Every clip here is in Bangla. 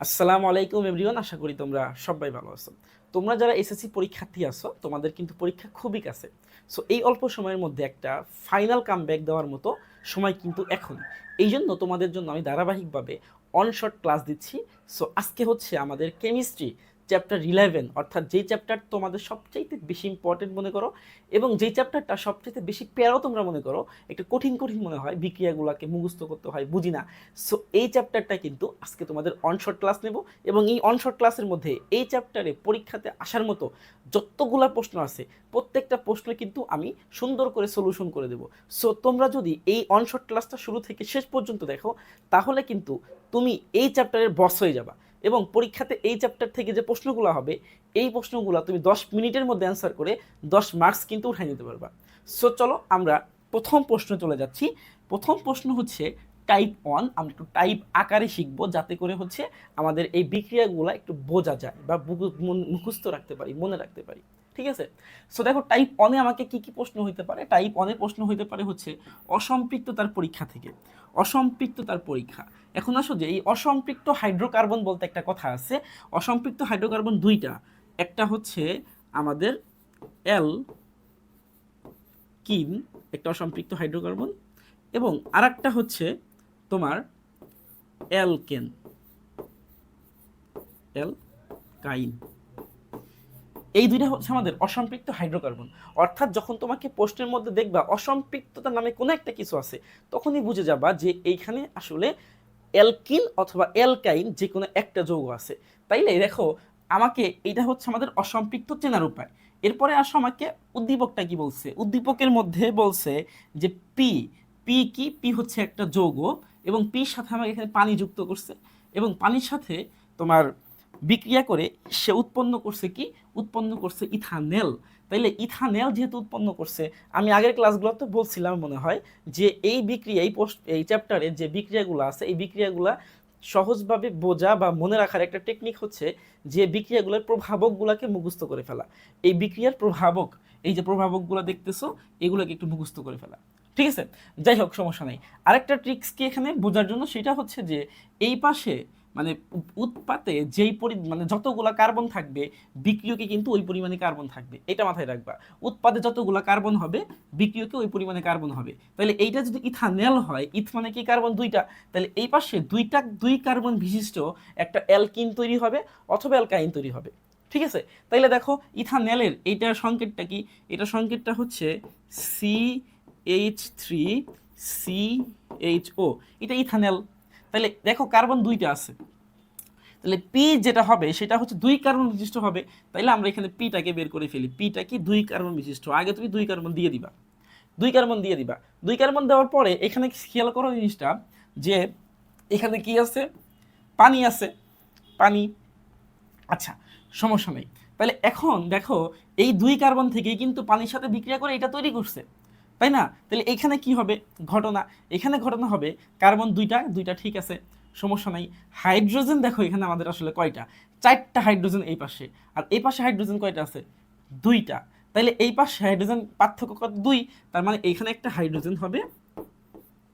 আসসালামু আলাইকুম এভরিওয়ান, আশা করি তোমরা সবাই ভালো আছো। তোমরা যারা এসএসসি পরীক্ষার্থী আছো তোমাদের কিন্তু পরীক্ষা খুবই কাছে। সো এই অল্প সময়ের মধ্যে একটা ফাইনাল কামব্যাক দেওয়ার মতো সময় কিন্তু এখন। এই জন্য তোমাদের জন্য আমি ধারাবাহিকভাবে অনশট ক্লাস দিচ্ছি। সো আজকে হচ্ছে আমাদের কেমিস্ট্রি চ্যাপ্টার 11, অর্থাৎ যেই চ্যাপ্টার তোমাদের সবচাইতে বেশি ইম্পর্টেন্ট মনে করো এবং যেই চ্যাপ্টারটা সবচাইতে বেশি প্যারাও তোমরা মনে করো, একটু কঠিন কঠিন মনে হয়, বিক্রিয়াগুলোকে মুখস্থ করতে হয়, বুঝি না। সো এই চ্যাপ্টারটা কিন্তু আজকে তোমাদের অনশট ক্লাস নেব এবং এই অনশট ক্লাসের মধ্যে এই চ্যাপ্টারে পরীক্ষাতে আসার মতো যতগুলা প্রশ্ন আছে প্রত্যেকটা প্রশ্ন কিন্তু আমি সুন্দর করে সলিউশন করে দেব। সো তোমরা যদি এই অনশট ক্লাসটা শুরু থেকে শেষ পর্যন্ত দেখো তাহলে কিন্তু তুমি এই চ্যাপ্টারের বস হয়ে যাবা এবং পরীক্ষাতে এই চ্যাপ্টার থেকে যে প্রশ্নগুলো হবে এই প্রশ্নগুলো তুমি 10 মিনিটের মধ্যে অ্যান্সার করে 10 মার্কস কিন্তু উঠাই নিতে পারবা। সো চলো আমরা প্রথম প্রশ্ন চলে যাচ্ছি। প্রথম প্রশ্ন হচ্ছে টাইপ 1। আমরা একটু টাইপ আকারে শিখবো যাতে করে হচ্ছে আমাদের এই বিক্রিয়াগুলো একটু বোঝা যায় বা মুখস্থ রাখতে পারি, মনে রাখতে পারি। ঠিক আছে। সো দেখো টাইপ 1-এ আমাকে কি কি প্রশ্ন হইতে পারে। টাইপ 1-এ প্রশ্ন হইতে পারে হচ্ছে অসম্পৃক্ততার পরীক্ষা থেকে। অসম্পৃক্ততার পরীক্ষা। এখন আসো যে এই অসম্পৃক্ত হাইড্রোকার্বন বলতে একটা কথা আছে। অসম্পৃক্ত হাইড্রোকার্বন দুইটা, একটা হচ্ছে আমাদের অ্যাল কিন, একটা অসম্পৃক্ত হাইড্রোকার্বন, এবং আরেকটা হচ্ছে তোমার অ্যালকেন, অ্যালকাইন। এই দুইটা হচ্ছে আমাদের অসম্পৃক্ত হাইড্রোকার্বন। অর্থাৎ যখন তোমাকে প্রশ্নের মধ্যে দেখবা অসম্পৃক্ততা নামে কোনো একটা কিছু আছে তখনই বুঝে যাবা যে এইখানে আসলে অ্যালকিন অথবা অ্যালকাইন যে কোনো একটা যৌগ আছে। তাইলে দেখো আমাকে এটা হচ্ছে আমাদের অসম্পৃক্ত চেনার উপায়। এরপরে আসো আমাকে উদ্দীপকটা কি বলছে। উদ্দীপকের মধ্যে বলছে যে পি। পি কি? পি হচ্ছে একটা যৌগ এবং পির সাথে আমাকে এখানে পানি যুক্ত করছে এবং পানির সাথে তোমার বিক্রিয়া করে সে উৎপন্ন করছে কি? উৎপন্ন করছে ইথানেল। তাইলে ইথানেল যেহেতু উৎপন্ন করছে, আমি আগের ক্লাসগুলোতে বলছিলাম মনে হয় যে এই বিক্রিয়া এই চ্যাপ্টারে যে বিক্রিয়াগুলো আছে এই বিক্রিয়াগুলো সহজভাবে বোঝা বা মনে রাখার একটা টেকনিক হচ্ছে যে বিক্রিয়াগুলোর প্রভাবকগুলোকে মুখস্থ করে ফেলা। এই বিক্রিয়ার প্রভাবক, এই যে প্রভাবকগুলো দেখতেছো এগুলোকে একটু মুখস্থ করে ফেলা। ঠিক আছে, যাই হোক সমস্যা নেই। আরেকটা ট্রিক্স কি এখানে বোঝার জন্য, সেটা হচ্ছে যে এই পাশে মানে উৎপাতে যেই মানে যতগুলা কার্বন থাকবে বিক্রিয়কে কিন্তু ওই পরিমাণে কার্বন থাকবে, এটা মাথায় রাখবা। উৎপাদে যতগুলা কার্বন হবে বিক্রিয়কে ওই পরিমাণে কার্বন হবে। তাহলে এইটা যদি ইথানেল হয়, ইথ মানে কি? কার্বন দুইটা, তাহলে এই পাশে দুই কার্বন বিশিষ্ট একটা অ্যালকিন তৈরি হবে অথবা অ্যালকাইন তৈরি হবে। ঠিক আছে। তাইলে দেখো ইথানেলের এইটার সংকেতটা কি? এটা সংকেতটা হচ্ছে CH3CHO, এটা ইথানেল। তাহলে দেখো কার্বন দুইটা আছে, তাহলে পি যেটা হবে সেটা হচ্ছে 2 কার্বন বিশিষ্ট হবে। তাইলে আমরা এখানে পিটাকে বের করে ফেলি। পিটা কি? 2 কার্বন বিশিষ্ট। আগে তুমি 2 কার্বন দিয়ে দিবা, 2 কার্বন দিয়ে দিবা। 2 কার্বন দেওয়ার পরে এখানে খেয়াল করো জিনিসটা যে এখানে কি আছে? পানি আছে, পানি। আচ্ছা, সমস্যা নেই। তাহলে এখন দেখো এই 2 কার্বন থেকেই কিন্তু পানির সাথে বিক্রিয়া করে এটা তৈরি করছে, তাই না? তাহলে এখানে কি হবে ঘটনা? এখানে ঘটনা হবে কার্বন দুইটা, দুইটা ঠিক আছে, সমস্যা নাই। হাইড্রোজেন দেখো এখানে আমাদের আসলে কয়টা? 4টা হাইড্রোজেন এই পাশে, আর এই পাশে হাইড্রোজেন কয়টা আছে? 2টা। তাহলে এই পাশে হাইড্রোজেন পার্থক্য কত? 2। তার মানে এখানে একটা হাইড্রোজেন হবে,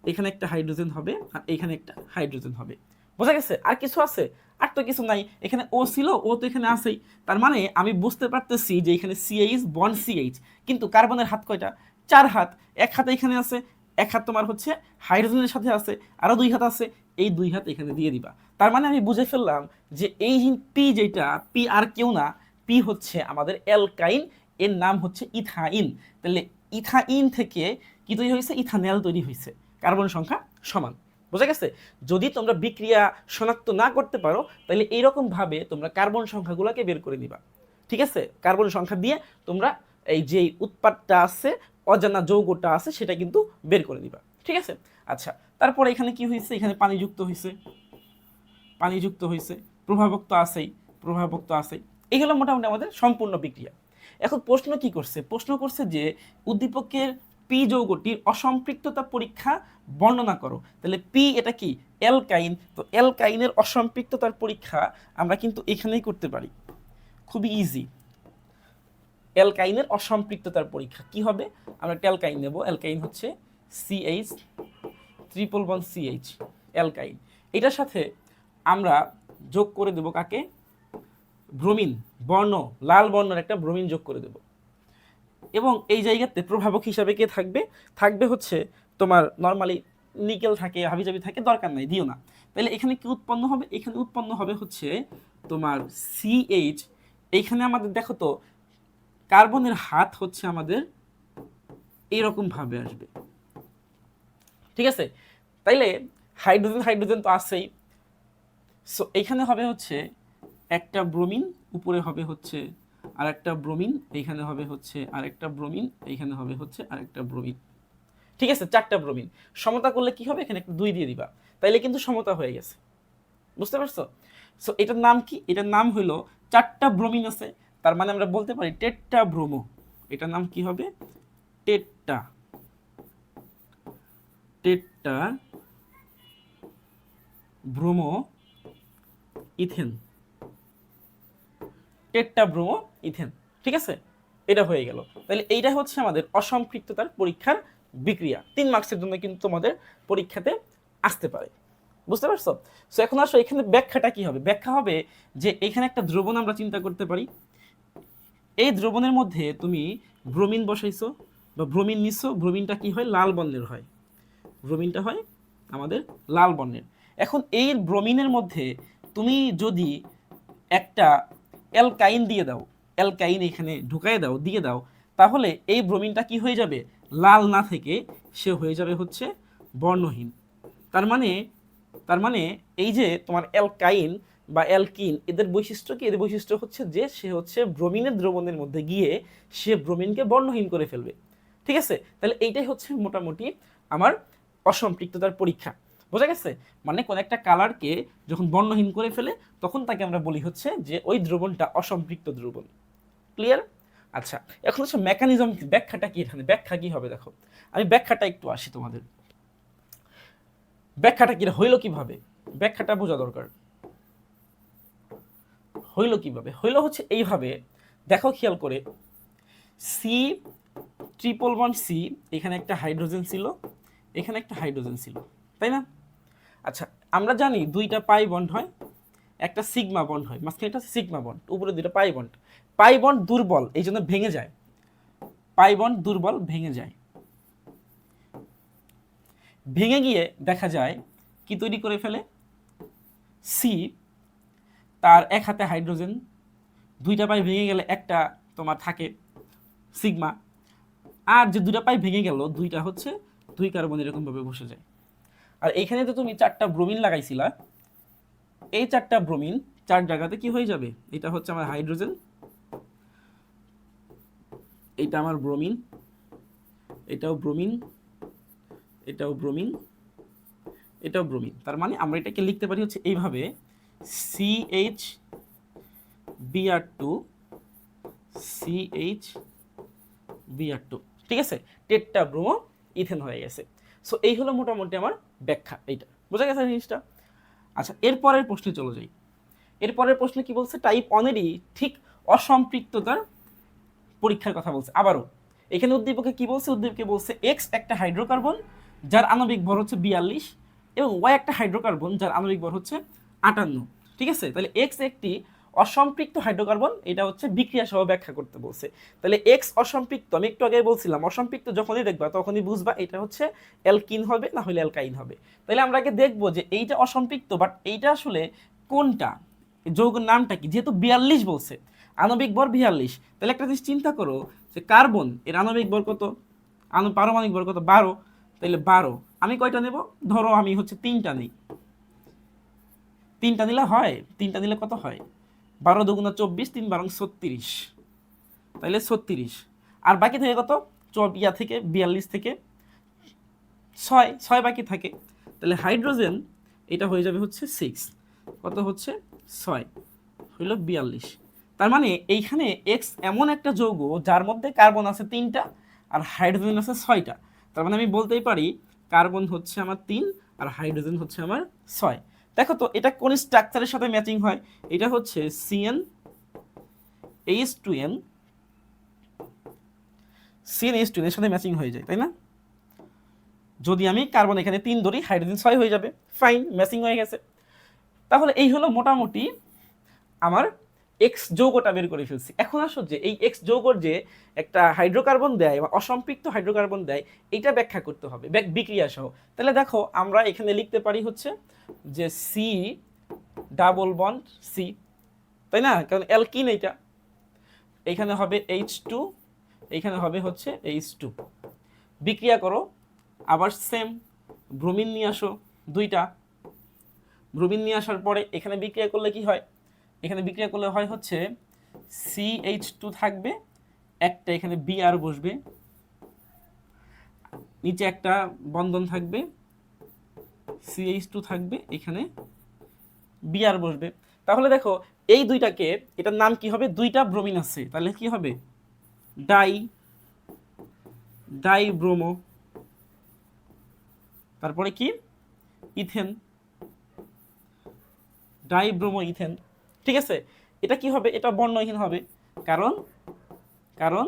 এখানে একটা হাইড্রোজেন হবে, আর এখানে একটা হাইড্রোজেন হবে। বোঝা গেছে? আর কিছু আছে? আর তো কিছু নাই। এখানে ও ছিল, ও তো এখানে আছেই। তার মানে আমি বুঝতে পারতেছি যে এখানে সিএইচ বন্ড সিএইচ, কিন্তু কার্বনের হাত কয়টা? 4 হাত। এক হাত এখানে আছে, এক হাত তোমার হচ্ছে হাইড্রোজেনের সাথে আছে, আরো 2 হাত আছে। এই 2 হাত এখানে দিয়ে দিবা। তার মানে আমি বুঝে ফেললাম যে এই পি যেটা, পি আর কেউ না, পি হচ্ছে আমাদের অ্যালকাইন, এর নাম হচ্ছে ইথাইন। তাহলে ইথাইন থেকে কি তৈরি হয়েছে? ইথানেল তৈরি হয়েছে। কার্বন সংখ্যা সমান। বোঝা গেছে? যদি তোমরা বিক্রিয়া শনাক্ত না করতে পারো তাহলে এইরকম ভাবে তোমরা কার্বন সংখ্যাগুলোকে বের করে নিবা। ঠিক আছে, কার্বন সংখ্যা দিয়ে তোমরা এই যে উৎপাদটা আছে, অজানা যৌগটা আছে, সেটা কিন্তু বের করে নিবা। ঠিক আছে। আচ্ছা, তারপরে এখানে কি হয়েছে? এখানে পানি যুক্ত হয়েছে, পানি যুক্ত হয়েছে, প্রভাবক তো আছেই, প্রভাবক তো আছেই। এগুলো মোটামুটি আমাদের সম্পূর্ণ বিক্রিয়া। এখন প্রশ্ন কি করছে? প্রশ্ন করছে যে উদ্দীপকের পি যৌগটির অসম্পৃক্ততা পরীক্ষা বর্ণনা করো। তাহলে পি এটা কি? অ্যালকাইন। তো অ্যালকাইনের অসম্পৃক্ততার পরীক্ষা আমরা কিন্তু এখানেই করতে পারি, খুবই ইজি। অ্যালকাইনের অসম্পৃক্ততার পরীক্ষা কি হবে? আমরা একটা অ্যালকাইন নেব। অ্যালকাইন হচ্ছে CH ট্রিপল বন্ড CH, অ্যালকাইন। এটার সাথে আমরা যোগ করে দেব কাকে, ব্রোমিন বর্ণ, লাল বর্ণের একটা ব্রোমিন যোগ করে দেব। এবং এই জায়গাতে প্রভাবক হিসাবে কে থাকবে, থাকবে হচ্ছে তোমার নর্মালি নিকেল থাকে, হাবিজাবি থাকে, দরকার নাই, দিও না। তাহলে এখানে কি উৎপন্ন হবে, এখানে উৎপন্ন হবে হচ্ছে তোমার CH। এইখানে আমাদের দেখো তো কার্বনের হাত হচ্ছে আমাদের এইরকম ভাবে আসবে, ঠিক আছে। তাইলে হাইড্রোজেন হাইড্রোজেন তো আছেই, সো এখানে হবে হচ্ছে একটা ব্রোমিন, উপরে হবে হচ্ছে আরেকটা ব্রোমিন, এইখানে হবে হচ্ছে আরেকটা ব্রোমিন, এইখানে হবে হচ্ছে আরেকটা ব্রোমিন, ঠিক আছে, 4টা ব্রোমিন। সমতা করলে কি হবে, এখানে একটা 2 দিয়ে দিবা, তাইলে কিন্তু সমতা হয়ে গেছে, বুঝতে পারছো। সো এটার নাম কি, এটার নাম হলো 4টা ব্রোমিন আছে, তার মানে আমরা বলতে পারি টেট্টা ব্রোমো। এটার নাম কি হবে, টেট্টা, টেট্টা ব্রোমো ইথেন, টেট্টা ব্রোমো ইথেন, ঠিক আছে। এটা হয়ে গেল। তাহলে এইটা হচ্ছে আমাদের অসম্পৃক্ততার পরীক্ষার বিক্রিয়া। 3 মার্কসের জন্য কিন্তু তোমাদের পরীক্ষাতে আসতে পারে, বুঝতে পারছো। সো এখন আসো এখানে ব্যাখ্যাটা কি হবে, ব্যাখ্যা হবে যে এখানে একটা দ্রবণ আমরা চিন্তা করতে পারি, এই দ্রবণের মধ্যে তুমি ব্রোমিন বসাইছো বা ব্রোমিন নিছো, ব্রোমিনটা কি হয়, লাল বর্ণের হয়, ব্রোমিনটা হয় আমাদের লাল বর্ণের। এখন এই ব্রোমিনের মধ্যে তুমি যদি একটা অ্যালকাইন দিয়ে দাও, অ্যালকাইন এখানে ঢুকাই দাও, দিয়ে দাও, তাহলে এই ব্রোমিনটা কি হয়ে যাবে, লাল না থেকে সে হয়ে যাবে হচ্ছে বর্ণহীন। তার মানে এই যে তোমার অ্যালকাইন বা অ্যালকিন, এদের বৈশিষ্ট্য কি, এদের বৈশিষ্ট্য হচ্ছে যে সে হচ্ছে ব্রোমিনের দ্রবণের মধ্যে গিয়ে সে ব্রোমিনকে বর্ণহীন করে ফেলবে, ঠিক আছে। তাহলে এইটাই হচ্ছে মোটামুটি আমার অসম্পৃক্ততার পরীক্ষা, বোঝা গেছে। মানে কোন একটা কালারকে যখন বর্ণহীন করে ফেলে তখন তাকে আমরা বলি হচ্ছে যে ওই দ্রবণটা অসম্পৃক্ত দ্রবণ। ক্লিয়ার? আচ্ছা, এখন হচ্ছে মেকানিজম, ব্যাখ্যাটা কি, এখানে ব্যাখ্যা কি হবে দেখো, আমি ব্যাখ্যাটা একটু আসি তোমাদের, ব্যাখ্যাটা কি হইলো কিভাবে, ব্যাখ্যাটা বোঝা দরকার। হইলো কিভাবে, হইলো হচ্ছে এইভাবে, দেখো খেয়াল করে, সি ট্রিপল বন্ড সি, এখানে একটা হাইড্রোজেন ছিল, এখানে একটা হাইড্রোজেন ছিল, তাই না। আচ্ছা, আমরা জানি 2টা পাই বন্ড হয়, একটা সিগমা বন্ড হয়, মাঝখানে একটা সিগমা বন্ড, উপরে 2টা পাই বন্ড। পাই বন্ড দুর্বল, এই জন্য ভেঙে যায়, পাই বন্ড দুর্বল, ভেঙে যায়, ভেঙে গিয়ে দেখা যায় কি তৈরি করে ফেলে, সি তার এক হাতে হাইড্রোজেন, 2টা পাই ভেঙে গেলে একটা তোমার থাকে সিগমা, আর যে 2টা পাই ভেঙে গেল 2টা হচ্ছে 2 কার্বন এরকম ভাবে বসে যায়। আর এইখানে তো তুমি 4টা ব্রোমিন লাগাইছিলা, এই 4টা ব্রোমিন 4 জায়গাতে কি হয়ে যাবে, এটা হচ্ছে আমার হাইড্রোজেন, এটা আমার ব্রোমিন, এটাও ব্রোমিন, এটাও ব্রোমিন, এটাও ব্রোমিন। তার মানে আমরা এটাকে লিখতে পারি হচ্ছে এইভাবে, CH Br2, ঠিক আছে, টেট্টা ব্রোমো ইথেন হয়ে গেছে। সো এই হলো মোটামুটি আমার ব্যাখ্যা, এইটা বোঝা গেছে জিনিসটা। আচ্ছা, এরপরের প্রশ্নে চলে যাই। এরপরের প্রশ্নে কি বলছে, টাইপ 1-এরই ঠিক অসম্পৃক্ততার পরীক্ষার কথা বলছে। আবারও এখানে উদ্দীপকে কি বলছে, উদ্দীপকে বলছে এক্স একটা হাইড্রোকার্বন যার আণবিক ভর হচ্ছে 42 এবং ওয়াই একটা হাইড্রোকার্বন যার আণবিক ভর হচ্ছে 58, ঠিক আছে। তাহলে এক্স একটি অসম্পৃক্ত হাইড্রোকার্বন, এটা হচ্ছে বিক্রিয়া সহ ব্যাখ্যা করতে বলছে। তাহলে এক্স অসম্পৃক্ত, আমি একটু আগে বলছিলাম অসম্পৃক্ত যখনই দেখবা তখনই বুঝবা এটা হচ্ছে অ্যালকিন হবে না হলে অ্যালকাইন হবে। তাহলে আমরা আগে দেখবো যে এইটা অসম্পৃক্ত, বাট এইটা আসলে কোনটা, যৌগের নামটা কি, যেহেতু 42 বলছে, আণবিক ভর 42, তাহলে একটা জিনিস চিন্তা করো যে কার্বন এর আণবিক ভর কত, পারমাণবিক ভর কত, 12, তাহলে 12 আমি কয়টা নেব, ধরো আমি হচ্ছে 3টা নেই, 3টা নিলে হয়, 3টা নিলে কত হয়, 12 দুগুণা 24, 3 12 36, তাহলে 36, আর বাকি থাকে কত, থেকে 42 থেকে 6 বাকি থাকে, তাহলে হাইড্রোজেন এটা হয়ে যাবে হচ্ছে 6, কত হচ্ছে 6, হইল 42। তার মানে এইখানে এক্স এমন একটা যৌগ যার মধ্যে কার্বন আছে 3টা আর হাইড্রোজেন আছে 6টা। তার মানে আমি বলতেই পারি কার্বন হচ্ছে আমার 3 আর হাইড্রোজেন হচ্ছে আমার 6। দেখো তো এটা কোন স্ট্রাকচারের সাথে ম্যাচিং হয়, এটা হচ্ছে CnH2n, CnH2n এর সাথে ম্যাচিং হয়ে যায়, তাই না। যদি আমি কার্বন এখানে 3 ধরি, হাইড্রোজেন 6 হয়ে যাবে, ফাইন, ম্যাচিং হয়ে গেছে। তাহলে এই হলো মোটামুটি আমার এক্স যৌগটা বের করে ফেলছি। এখন আসো যে এই এক্স যৌগর যে একটা হাইড্রোকার্বন দেয় বা অসম্পৃক্ত হাইড্রোকার্বন দেয়, এটা ব্যাখ্যা করতে হবে বিক্রিয়া সহ। তাহলে দেখো আমরা এখানে লিখতে পারি হচ্ছে যে সি ডাবল বন্ড সি, তাই না, কারণ অ্যালকিন এইটা, এখানে হবে H2, এখানে হবে হচ্ছে H2। বিক্রিয়া করো, আবার সেম ব্রোমিন নিয়ে আসো দুইটা, ব্রোমিন নিয়ে আসার পরে এখানে বিক্রিয়া করলে কি হয়, এখানে বিক্রিয়া করলে হয় হচ্ছে CH2 থাকবে, একটা এখানে Br বসবে, নিচে একটা বন্ধন থাকবে CH2 থাকবে, এখানে Br বসবে। তাহলে দেখো এই দুইটাকে, এটার নাম কি হবে, দুইটা ব্রোমিন আছে, তাহলে কি হবে ডাই ব্রোমো, তারপরে কি ইথেন, ডাইব্রোমো ইথেন। ঠিক আছে, এটা কি হবে, এটা বর্ণহীন হবে, কারণ কারণ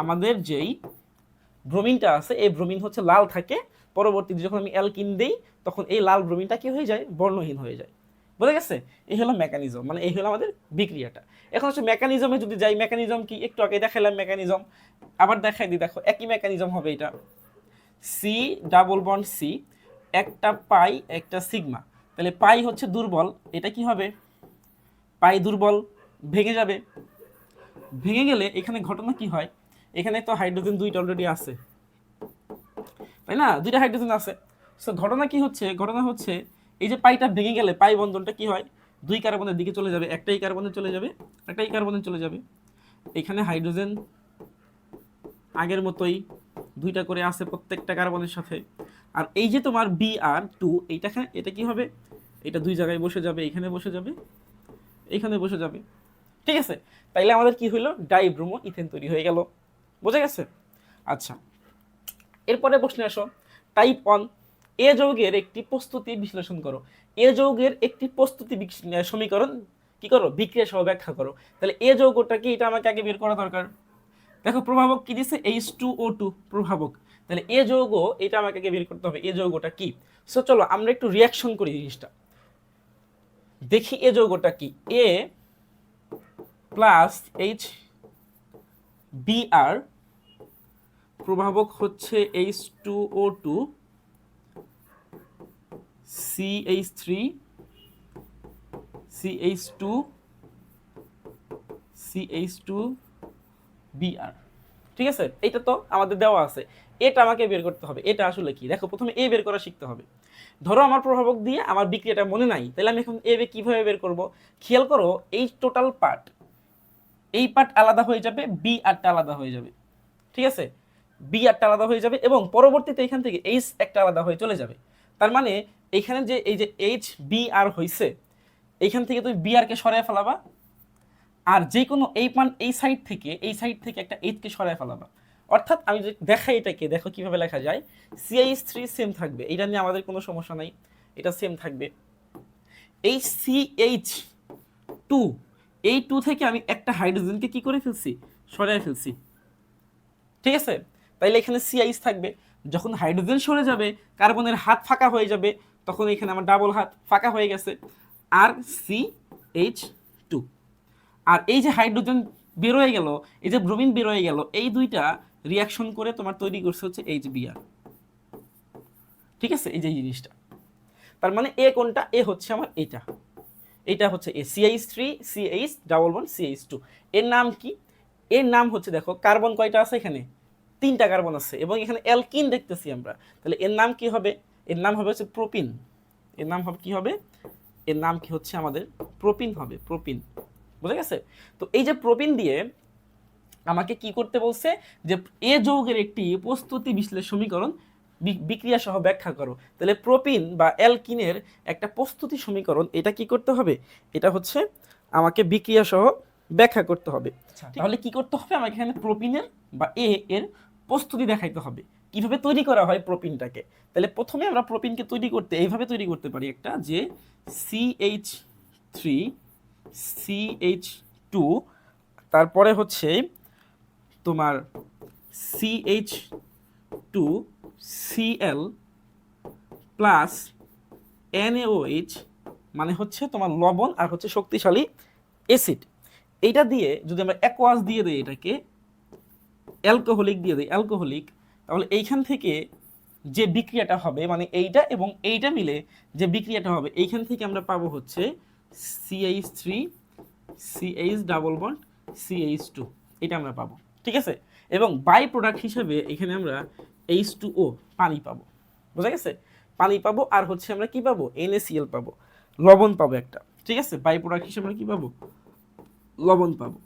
আমাদের যেই ব্রোমিনটা আছে এই ব্রোমিন হচ্ছে লাল থাকে, পরবর্তীতে যখন আমি অ্যালকিন দেই তখন এই লাল ব্রোমিনটা কি হয়ে যায়, বর্ণহীন হয়ে যায়। বোঝা গেছে, এই হলো মেকানিজম, মানে এই হলো আমাদের বিক্রিয়াটা। এখন হচ্ছে মেকানিজমে যদি যাই, মেকানিজম কি একটু আগে দেখালাম মেকানিজম, আবার দেখাই দিই, দেখো একই মেকানিজম হবে এটা, সি ডাবল বন্ড সি, একটা পাই একটা সিগমা, তাহলে পাই হচ্ছে দুর্বল, এটা কি হবে, পাই দুর্বল, ভেঙে যাবে, ভেঙে গেলে এখানে ঘটনা কি হয়, এখানে তো হাইড্রোজেন দুইটা অলরেডি আছে, তাই না, দুইটা হাইড্রোজেন আছে। সো ঘটনা কি হচ্ছে, ঘটনা হচ্ছে এই যে পাইটা ভেঙে গেলে পাই বন্ধনটা কি হয়, দুই কার্বনের দিকে চলে যাবে, একটাই কার্বনে চলে যাবে, একটাই কার্বনে চলে যাবে, এখানে হাইড্রোজেন আগের মতোই দুইটা করে আছে প্রত্যেকটা কার্বনের সাথে। আর এই যে তোমার Br2, এটা কি হবে, এটা দুই জায়গায় বসে যাবে, এখানে বসে যাবে, এখানে বসে যাবে। ঠিক আছে, তাইলে আমাদের কি হলো, ডাইব্রোমো ইথেন তৈরি হয়ে গেল। বোঝা গেছে? আচ্ছা, এরপরে প্রশ্নে আসো, টাইপ 1, এ যৌগের একটি প্রস্তুতি বিশ্লেষণ করো। এ যৌগের একটি প্রস্তুতি সমীকরণ কি করো, বিক্রিয়া সহ ব্যাখ্যা করো। তাহলে এ যৌগটা কি, এটা আমাকে আগে বের করা দরকার। দেখো প্রভাবক কি দিছে, H2O2 প্রভাবক, তাহলে এ যৌগ, এটা আমাকে আগে বের করতে হবে, এ যৌগটা কি। সো চলো আমরা একটু রিয়াকশন করি জিনিসটা, দেখি এ যৌগটা কি। এ প্লাস এইচ Br, প্রভাবক হচ্ছে H2O2, CH3 CH2 CH2 Br। ঠিক আছে, এটা তো আমাদের দেওয়া আছে, এটা আমাকে বের করতে হবে, এটা আসলে কি। দেখো প্রথমে এ বের করা শিখতে হবে। ধরো আমার প্রভাবক দিয়ে আমার বিক্রিয়াটা মনে নাই, তাহলে আমি এখন এ কিভাবে বের করব। খেয়াল করো, এই টোটাল পার্ট, এই পার্ট আলাদা হয়ে যাবে, বি আরটা আলাদা হয়ে যাবে। ঠিক আছে, বি আরটা আলাদা হয়ে যাবে এবং পরবর্তীতে এখান থেকে এইচ একটা আলাদা হয়ে চলে যাবে। তার মানে এখানে যে এই যে এইচ বি আর হয়েছে, এইখান থেকে তুমি বি আরকে সরায় ফেলাবা, আর যে কোনো এই সাইড থেকে একটা এইচকে সরায় ফেলাবা। অর্থাৎ আমি যদি দেখাই এটাকে, দেখো কিভাবে লেখা যায়, CH3 সেম থাকবে, এটা নিয়ে আমাদের কোনো সমস্যা নাই, এটা সেম থাকবে। এই CH2, এই 2 থেকে আমি একটা হাইড্রোজেনকে কি করে ফেলছি, সরায় ফেলছি। ঠিক আছে, তাইলে এখানে CH থাকবে, যখন হাইড্রোজেন সরে যাবে, কার্বনের হাত ফাঁকা হয়ে যাবে, তখন এখানে আমার ডাবল হাত ফাঁকা হয়ে গেছে, আর CH2। আর এই যে হাইড্রোজেন বের হয়ে গেল, এই যে ব্রোমিন বের হয়ে গেল, এই দুইটা রিয়াকশন করে তোমার তৈরি করছে হচ্ছে HBr। ঠিক আছে, এই যে জিনিসটা, তার মানে এ কোনটা, এ হচ্ছে আমার এটা হচ্ছে এ, CH3 CH double bond CH2। এর নাম কি, এর নাম হচ্ছে, দেখো কার্বন কয়টা আছে এখানে, 3টা কার্বন আছে এবং এখানে অ্যালকিন দেখতেছি আমরা, তাহলে এর নাম কি হবে, এর নাম হবে হচ্ছে প্রোপিন। এর নাম হবে কি হবে, এর নাম কি হচ্ছে আমাদের প্রোপিন হবে, প্রোপিন। বুঝা গেছে? তো এই যে প্রোপিন দিয়ে আমাকে কি করতে বলছে, যে এ যৌগের একটি প্রস্তুতি বিশ্লেষণ সমীকরণ বিক্রিয়া সহ ব্যাখ্যা করো। তাহলে প্রোপিন বা অ্যালকিনের একটা প্রস্তুতি সমীকরণ, এটা কি করতে হবে, এটা হচ্ছে আমাকে বিক্রিয়া সহ ব্যাখ্যা করতে হবে। তাহলে কি করতে হবে, আমাকে এখানে প্রোপিনের বা এর প্রস্তুতি দেখাইতে হবে, কিভাবে তৈরি করা হয় প্রোপিনটাকে। তাহলে প্রথমে আমরা প্রোপিনকে তৈরি করতে এইভাবে তৈরি করতে পারি, একটা যে CH3 CH2, তারপরে হচ্ছে তোমার CH2Cl প্লাস NaOH মানে হচ্ছে তোমার লবণ আর হচ্ছে শক্তিশালী অ্যাসিড, এইটা দিয়ে যদি আমরা অ্যাকোয়াস দিয়ে দিই, এটাকে অ্যালকোহলিক দিয়ে দিই, অ্যালকোহলিক, তাহলে এইখান থেকে যে বিক্রিয়াটা হবে মানে এইটা এবং এইটা মিলে যে বিক্রিয়াটা হবে, এইখান থেকে আমরা পাবো হচ্ছে CH3 CH double bond CH2, এটা আমরা পাবো। ঠিক আছে, এবং বাই প্রোডাক্ট হিসেবে এখানে আমরা H2O পানি পাবো। বোঝা গেছে, পানি পাবো আর হচ্ছে আমরা কি পাবো, NaCl পাবো, লবণ পাবো একটা। ঠিক আছে, বাই প্রোডাক্ট হিসেবে আমরা কি পাবো, লবণ পাবো।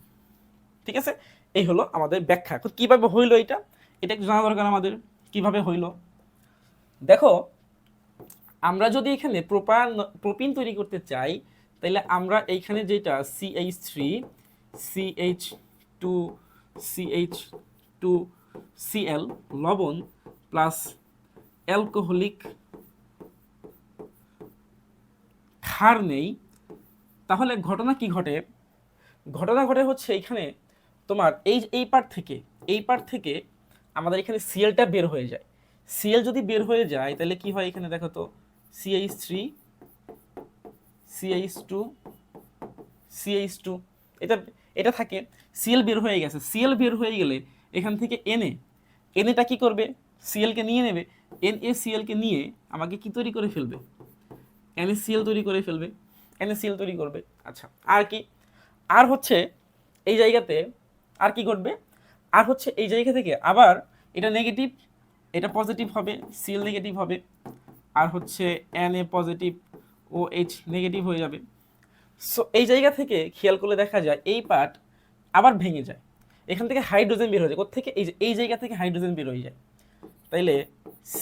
ঠিক আছে, এই হলো আমাদের ব্যাখ্যা। এখন কিভাবে হইলো এটা, এটা একটু জানা দরকার আমাদের, কিভাবে হইলো। দেখো, আমরা যদি এখানে প্রোপিন তৈরি করতে চাই, তাহলে আমরা এইখানে যেটা CH3 CH2 CH2 Cl লবণ প্লাস অ্যালকোহলিক ক্ষার নেই, তাহলে ঘটনা কি ঘটে, ঘটনা ঘটে হচ্ছে এইখানে তোমার এই পার্ট থেকে আমাদের এখানে সিএলটা বের হয়ে যায়। সিএল যদি বের হয়ে যায় তাহলে কি হয়, এখানে দেখো তো CH3 CH2 CH2 এটা থাকে, সিএল বের হয়ে গেছে। সিএল বের হয়ে গেলে এখান থেকে এনএটা কি করবে, সিএলকে নিয়ে নেবে, NaCl-কে নিয়ে আমাকে কি তৈরি করে ফেলবে, NaCl তৈরি করে ফেলবে, NaCl তৈরি করবে। আচ্ছা, আর কি, আর হচ্ছে এই জায়গাতে আর কি ঘটবে, আর হচ্ছে এই জায়গা থেকে আবার এটা নেগেটিভ, এটা পজিটিভ হবে, Cl নেগেটিভ হবে, আর হচ্ছে Na পজিটিভ, OH নেগেটিভ হয়ে যাবে। সো এই জায়গা থেকে খেয়াল করলে দেখা যায় এই পার্ট আবার ভেঙে যায়, এখান থেকে হাইড্রোজেন বের হয়ে যায়। কোত্থেকে, এই জায়গা থেকে হাইড্রোজেন বের হয়ে যায়। তাইলে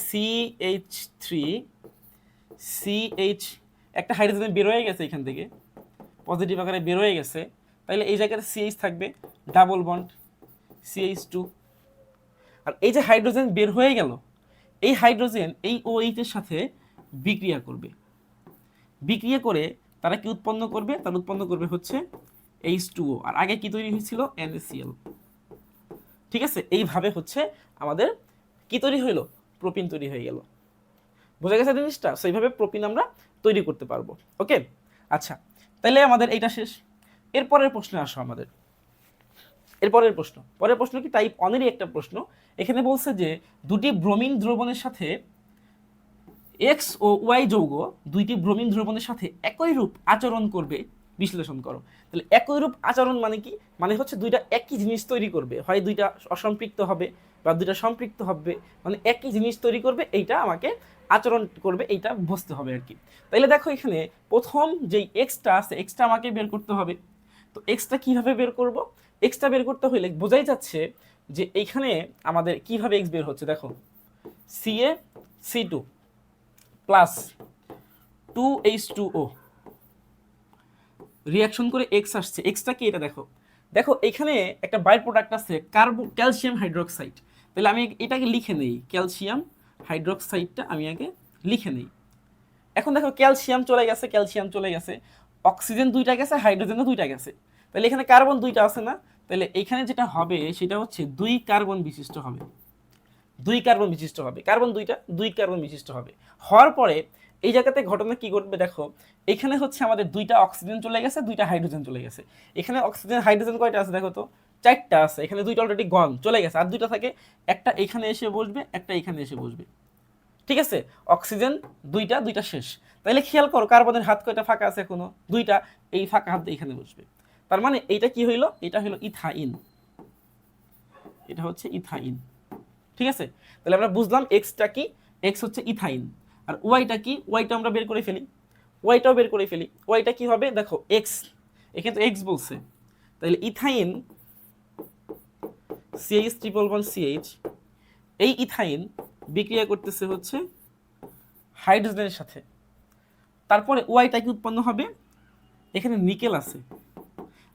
CH3 CH একটা হাইড্রোজেন বের হয়ে গেছে এখান থেকে, পজিটিভ আকারে বের হয়ে গেছে, তাহলে এই জায়গায় CH থাকবে, ডাবল বন্ড CH2। আর এই যে হাইড্রোজেন বের হয়ে গেল, এই হাইড্রোজেন এই OH এর সাথে বিক্রিয়া করবে, বিক্রিয়া করে তারা কি উৎপন্ন করবে, তারা উৎপন্ন করবে হচ্ছে H2O, আর আগে কি তৈরি হয়েছিল, NaCl। ঠিক আছে, এইভাবে হচ্ছে আমাদের কি তৈরি হইলো, প্রোপিন তৈরি হয়ে গেল। বোঝা গেছে জিনিসটা, সেইভাবে প্রোপিন আমরা তৈরি করতে পারবো। ওকে, আচ্ছা, তাহলে আমাদের এইটা শেষ। এরপরের প্রশ্নে আসো আমাদের, পরের প্রশ্ন কি টাইপ 1-এরই একটা প্রশ্ন। এখানে বলছে যে দুটি ব্রোমিন দ্রবণের সাথে X ও Y যৌগ দুইটি ব্রোমিন দ্রবণের সাথে একই রূপ আচরণ করবে, বিশ্লেষণ করো। তাহলে একই রূপ আচরণ মানে কি, মানে হচ্ছে দুইটা একই জিনিস তৈরি করবে, হয় দুইটা অসম্পৃক্ত হবে বা দুইটা সম্পৃক্ত হবে, মানে একই জিনিস তৈরি করবে, এইটা আমাকে আচরণ করবে, এইটা বুঝতে হবে আর কি। তাইলে দেখো এখানে প্রথম যেই এক্সটা আছে, এক্সটা আমাকে বের করতে হবে। তো এক্সটা কিভাবে বের করব, এক্সটা বের করতে হইলে বোঝাই যাচ্ছে যে এইখানে আমাদের কিভাবে এক্স বের হচ্ছে। দেখো CaC2 প্লাস 2H2O রিয়াকশন করে এক্স আসছে, এক্সটা কি এটা দেখো, দেখো এখানে একটা বাই প্রোডাক্ট আছে ক্যালসিয়াম হাইড্রোক্সাইড। তাহলে আমি এটাকে লিখে নেই, ক্যালসিয়াম হাইড্রোক্সাইডটা আমি আগে লিখে নেই। এখন দেখো ক্যালসিয়াম চলে গেছে, অক্সিজেন দুইটা গেছে, হাইড্রোজেনও দুইটা গেছে, তাহলে এখানে কার্বন দুইটা আছে না, তাহলে এখানে যেটা হবে সেটা হচ্ছে 2 কার্বন বিশিষ্ট হবে, 2 কার্বন বিশিষ্ট হবে, কার্বন দুইটা 2 কার্বন বিশিষ্ট হবে। হওয়ার পরে এই জায়গাতে ঘটনা কি ঘটবে দেখো, এখানে হচ্ছে আমাদের 2টা অক্সিজেন চলে গেছে, 2টা হাইড্রোজেন চলে গেছে। এখানে অক্সিজেন হাইড্রোজেন কয়টা আছে দেখো তো, 4টা আছে, এখানে 2টা অলরেডি গন চলে গেছে, আর 2টা থাকে, একটা এখানে এসে বসবে, একটা এখানে এসে বসবে। ঠিক আছে, অক্সিজেন 2টা শেষ। তাহলে খেয়াল করো কার্বনের হাত কয়টা ফাঁকা আছে, এখনো 2টা, এই ফাঁকা হাত এখানে বসবে। তার মানে এইটা কি হইলো, এটা হলো ইথাইন, এটা হচ্ছে ইথাইন। ঠিক আছে, তাহলে আমরা বুঝলাম এক্সটা কি, এক্স হচ্ছে ইথাইন, আর ওয়াইটা কি, ওয়াইটা আমরা বের করে ফেলি, ওয়াইটাও বের করে ফেলি। ওয়াইটা কি হবে দেখো, এক্স, এখানে তো এক্স বলছে, তাহলে ethyne CH triple bond CH, এই ইথাইন বিক্রিয়া করতেছে হচ্ছে হাইড্রোজেনের সাথে। তারপরে ওয়াইটা কি উৎপন্ন হবে, এখানে নিকেল আছে,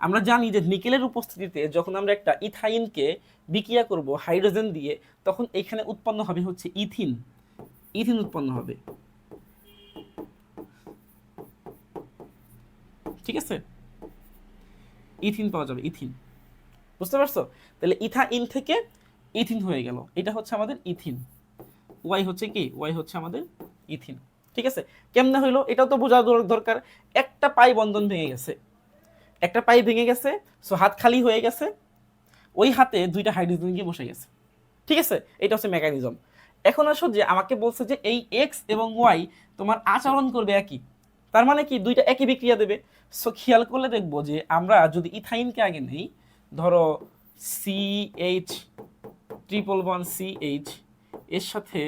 আমরা জানি যে নিকেলের উপস্থিতিতে যখন আমরা একটা ইথাইনকে বিক্রিয়া করব হাইড্রোজেন দিয়ে, তখন এখানে উৎপন্ন হবে হচ্ছে ইথিন, ইথিন উৎপন্ন হবে। ঠিক আছে, ইথিন পাওয়া যাবে, ইথিন, বুঝতে পারছো? তাহলে ইথাইন থেকে ইথিন হয়ে গেল, এটা হচ্ছে আমাদের ইথিন, ওয়াই হচ্ছে কি, ওয়াই হচ্ছে আমাদের ইথিন। ঠিক আছে, কেমনে হইলো এটাও তো বোঝা দরকার। একটা পাই বন্ধন ভেঙে গেছে, একটা পাই ভেঙে গেছে, সো হাত খালি হয়ে গেছে, ওই হাতে দুইটা হাইড্রোজেন গিয়ে বসে গেছে। ঠিক আছে, এটা হচ্ছে মেকানিজম। এখন আসো যে আমাকে বলছে যে এই এক্স এবং ওয়াই তোমার আচরণ করবে একই, তার মানে কি দুইটা একই বিক্রিয়া দেবে। সো খেয়াল করলে দেখবো যে আমরা যদি ইথাইনকে আগে নেই, ধরো CH ট্রিপল বন CH এর সাথে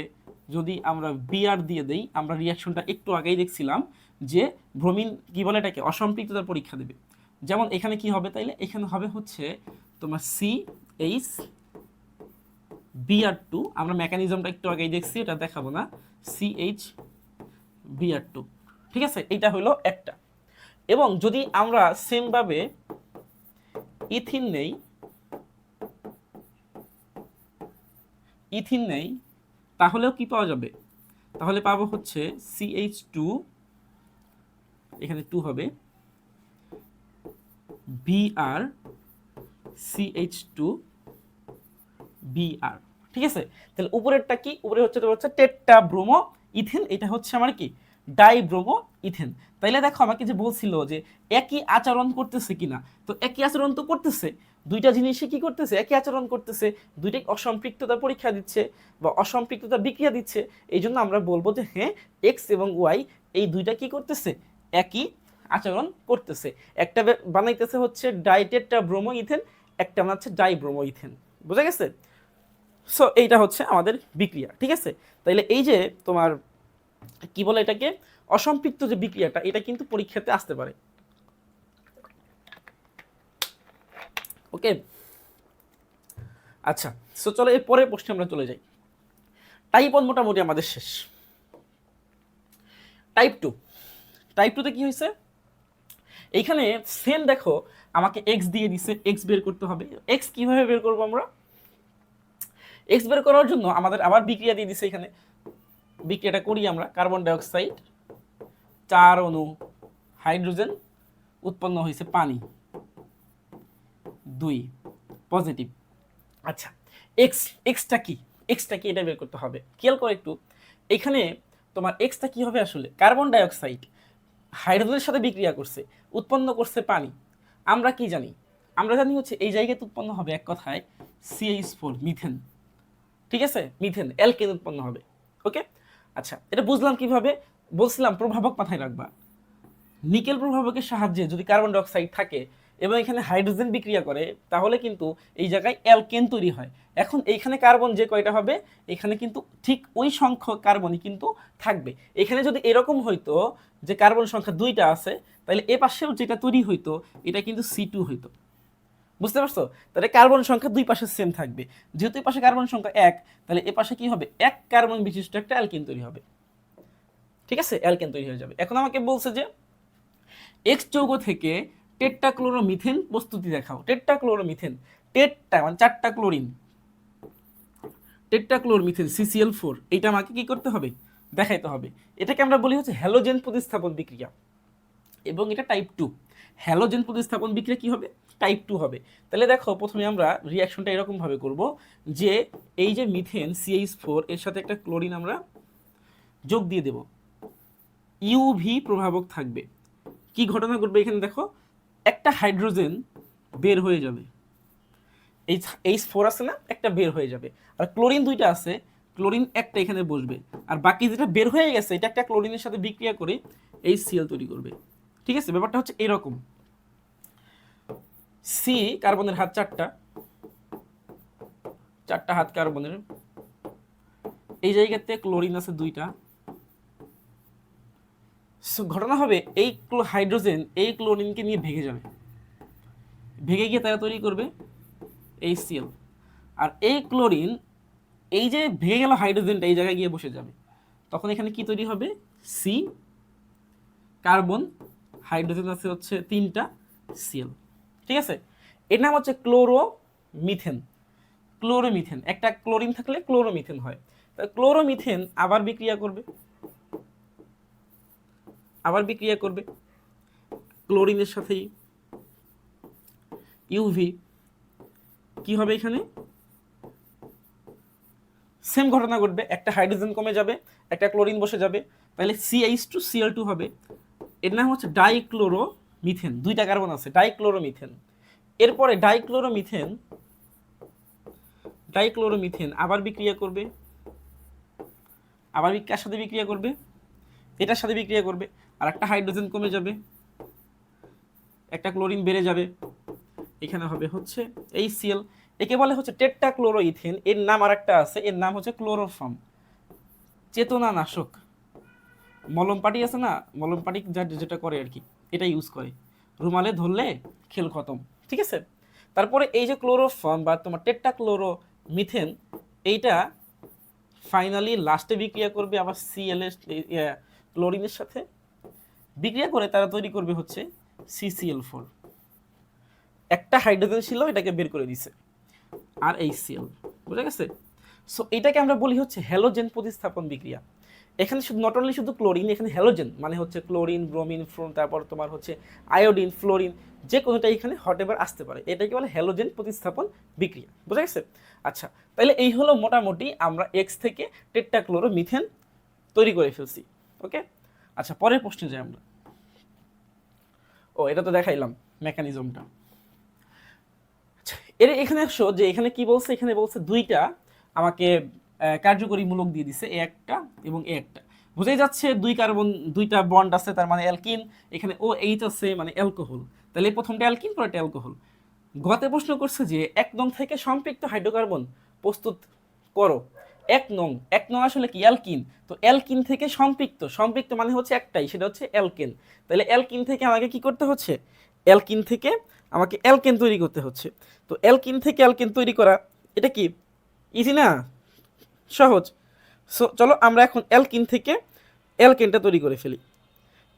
যদি আমরা বিআর দিয়ে দেই, আমরা রিয়াকশনটা একটু আগেই দেখছিলাম যে ব্রোমিন কি বলে এটাকে অসম্পৃক্ততার পরীক্ষা দেবে। যেমন এখানে কি হবে তাইলে, এখানে হবে হচ্ছে তোমার CH BR2, আমরা মেকানিজমটা একটু আগেই দেখছি, এটা দেখাবো না, CH BR2। ঠিক আছে, এইটা হলো একটা। এবং যদি আমরা সেম ভাবে ইথিন নেই, তাহলেও কি পাওয়া যাবে, তাহলে পাবো হচ্ছে CH2, এখানে 2 হবে, BR CH2 BR। ঠিক আছে, তাহলে উপরেরটা কি, উপরে হচ্ছে টেট্টা ব্রোমো ইথেন, এটা হচ্ছে আমার কি ডাই ব্রোমো ইথেন। তাইলে দেখো আমাকে যে বলছিল যে একই আচরণ করতেছে কিনা, তো একই আচরণ তো করতেছে, দুইটা জিনিসই কি করতেছে, একই আচরণ করতেছে, দুইটাই অসম্পৃক্ততা পরীক্ষা দিচ্ছে বা অসম্পৃক্ততা বিক্রিয়া দিচ্ছে। এই জন্য আমরা বলবো যে হ্যাঁ এক্স এবং ওয়াই এই দুইটা কি করতেছে, একই আচরণ করতেছে। একটা বানাইতেছে হচ্ছে ডাইটেট্টা ব্রোমো ইথেন, একটা বানাচ্ছে ডাই ব্রোমো ইথেন। বুঝা গেছে? সো এইটা হচ্ছে আমাদের বিক্রিয়া। ঠিক আছে, তাইলে এই যে তোমার কি বলে এটাকে অসম্পৃক্ত যে বিক্রিয়াটা, এটা কিন্তু পরীক্ষাতে আসতে পারে। ওকে, আচ্ছা, সো চলো এর পরের প্রশ্নে আমরা চলে যাই। টাইপ 1 মোটামুটি আমাদের শেষ। টাইপ 2, টাইপ 2 তে কি হয়েছে, এইখানে সেম দেখো আমাকে এক্স দিয়ে দিছে, এক্স বের করতে হবে। এক্স কিভাবে বের করবো আমরা, এক্স বের করার জন্য আমাদের আবার বিক্রিয়া দিয়ে দিছে। এখানে বিক্রিয়াটা করি আমরা, কার্বন ডাইঅক্সাইড 4 অণু হাইড্রোজেন, উৎপন্ন হয়েছে পানি 2 পজিটিভ। আচ্ছা, এক্সটা কি, এটা বের করতে হবে। খেয়াল করো একটু, এখানে তোমার এক্সটা কি হবে আসলে, কার্বন ডাইঅক্সাইড হাইড্রোজেনের সাথে বিক্রিয়া করছে, উৎপন্ন করছে পানি। আমরা কি জানি, আমরা জানি হচ্ছে এই জায়গাতে উৎপন্ন হবে এক কথায় CH4 মিথেন। ঠিক আছে, মিথেন অ্যালকেন উৎপন্ন হবে। ওকে, আচ্ছা, এটা বুঝলাম কিভাবে, বলছিলাম প্রভাবক মাথায় রাখবা। নিকেল প্রভাবকের সাহায্যে যদি কার্বন ডাইঅক্সাইড থাকে এবং এখানে হাইড্রোজেন বিক্রিয়া করে, তাহলে কিন্তু এই জায়গায় অ্যালকেন তৈরি হয়। এখন এইখানে কার্বন যে কয়টা হবে, এখানে কিন্তু ঠিক ওই সংখ্যক কার্বনই কিন্তু থাকবে। এখানে যদি এরকম হইতো যে কার্বন সংখ্যা 2টা আছে, তাহলে এ পাশেও যেটা তৈরি হইতো এটা কিন্তু C2 হইতো। বুঝতে পারছো? তাহলে কার্বন সংখ্যা দুই পাশে সেম থাকবে। যেহেতু এই পাশে কার্বন সংখ্যা 1, তাহলে এ পাশে কি হবে, 1 কার্বন বিশিষ্ট একটা অ্যালকেন তৈরি হবে। ঠিক আছে, অ্যালকেন তৈরি হয়ে যাবে। এখন আমাকে বলছে যে এক্স যৌগ থেকে টেট্টাক্লোরোমিথেন প্রস্তুতি দেখাও। টেট্টাক্লোরোমিথেন, টেট্টা মানে 4টা ক্লোরিন, টেট্টাক্লোরোমিথেন CCl4, এইটা আমাকে কি করতে হবে, দেখাইতে হবে। এটাকে আমরা বলি হচ্ছে হ্যালোজেন প্রতিস্থাপন বিক্রিয়া, এবং এটা টাইপ 2। হ্যালোজেন প্রতিস্থাপন বিক্রিয়া কি হবে, টাইপ 2 হবে। তাহলে দেখো প্রথমে আমরা রিয়াকশনটা এরকম ভাবে করব যে এই যে মিথেন CH4 এর সাথে একটা ক্লোরিন আমরা যোগ দিয়ে দেব, ইউভি প্রভাবক থাকবে। কি ঘটনা ঘটবে এখানে দেখো, একটা হাইড্রোজেন বের হয়ে যাবে, H4 আছে না, একটা বের হয়ে যাবে, আর ক্লোরিন 2টা আছে, ক্লোরিন একটা এখানে বসবে, আর বাকি যেটা বের হয়ে গেছে এটা একটা ক্লোরিনের সাথে বিক্রিয়া করে HCl তৈরি করবে। ঠিক আছে, ব্যাপারটা হচ্ছে এরকম। সি কার্বনের হাত 4টা হাত কার্বনের, এই জায়গাতে ক্লোরিন আছে 2টা। ঘটনা হবে এই হাইড্রোজেন এই ক্লোরিনকে নিয়ে ভেঙে যাবে, ভেঙে গিয়ে তারা তৈরি করবে HCl, আর এই ক্লোরিন এই যে ভেঙে গেল হাইড্রোজেনটা এই জায়গায় গিয়ে বসে যাবে। তখন এখানে কি তৈরি হবে, সি কার্বন, হাইড্রোজেন আছে হচ্ছে 3টা Cl। ঠিক আছে, এর নাম হচ্ছে ক্লোরোমিথেন। ক্লোরোমিথেন, একটা ক্লোরিন থাকলে ক্লোরোমিথেন হয়। ক্লোরোমিথেন আবার বিক্রিয়া করবে ক্লোরিনের সাথেই ইউভি। কি হবে এখানে, সেম ঘটনা ঘটবে, একটা হাইড্রোজেন কমে যাবে, একটা ক্লোরিন বসে যাবে, তাহলে CH2Cl2 হবে, এর নাম হচ্ছে ডাইক্লোরোমিথেন, দুইটা কার্বন আছে ডাইক্লোরোমিথেন। এরপরে ডাইক্লোরোমিথেন আবার বিক্রিয়া করবে, আবার কার সাথে বিক্রিয়া করবে, এটার সাথে বিক্রিয়া করবে, আর একটা হাইড্রোজেন কমে যাবে, একটা ক্লোরিন বেড়ে যাবে, এখানে হবে হচ্ছে HCl। একে বলে হচ্ছে টেট্রাক্লোরোইথেন। এর নাম আরেকটা আছে, এর নাম হচ্ছে ক্লোরোফর্ম, চেতনানাশক। মলম পাটি আছে না, মলম পাটি যেটা করে আর কি, এটা ইউজ করে, রুমালে ধরলে খেল খতম, ঠিক আছে। তারপরে এই যে ক্লোরোফর্ম বা তোমার টেট্রাক্লোরোমিথেন, এইটা ফাইনালি লাস্টে বিক্রিয়া করবে আবার Cl ক্লোরিনের সাথে বিক্রিয়া করে তারা তৈরি করবে হচ্ছে CCl4। একটা হাইড্রোজেন ছিল, এটাকে বের করে দিছে, আর HCl, বুঝা গেছে। সো এটাকে আমরা বলি হচ্ছে হ্যালোজেন প্রতিস্থাপন বিক্রিয়া। এখানে শুধু নট অনলি শুধু ক্লোরিন, এখানে হ্যালোজেন মানে হচ্ছে ক্লোরিন, ব্রোমিন, তারপর তোমার হচ্ছে আয়োডিন, ফ্লোরিন, যে কোনোটা এখানে হট এভার আসতে পারে, এটাকে বলে হ্যালোজেন প্রতিস্থাপন বিক্রিয়া, বুঝা গেছে। আচ্ছা, তাহলে এই হলো মোটামুটি আমরা X থেকে টেট্রাক্লোরোমিথেন তৈরি করে ফেলছি। ওকে, আচ্ছা পরের প্রশ্নে যাই আমরা। এটা তো দেখাইলাম মেকানিজমটা। এর এখানে আসো যে এখানে কি বলছে, এখানে বলছে দুইটা আমাকে কার্যকরী মূলক দিয়ে দিছে, এ একটা এবং এ একটা। বোঝাই যাচ্ছে দুই কার্বন, দুইটা বন্ড আছে, তার মানে অ্যালকিন। এখানে OH আছে মানে অ্যালকোহল, তাহলে প্রথমটা অ্যালকিন পরেরটা অ্যালকোহল। গতে প্রশ্ন করছে যে 1 নং থেকে সম্পৃক্ত হাইড্রোকার্বন প্রস্তুত করো। 1 নং আসলে কি, অ্যালকিন। তো অ্যালকিন থেকে সম্পৃক্ত মানে হচ্ছে একটাই, সেটা হচ্ছে অ্যালকেন। তাহলে অ্যালকিন থেকে আমাকে কি করতে হচ্ছে, অ্যালকিন থেকে আমাকে অ্যালকেন তৈরি করতে হচ্ছে। তো অ্যালকিন থেকে অ্যালকেন তৈরি করা, এটা কি ইজি না, সহজ। সো চলো আমরা এখন অ্যালকিন থেকে অ্যালকেনটা তৈরি করে ফেলি।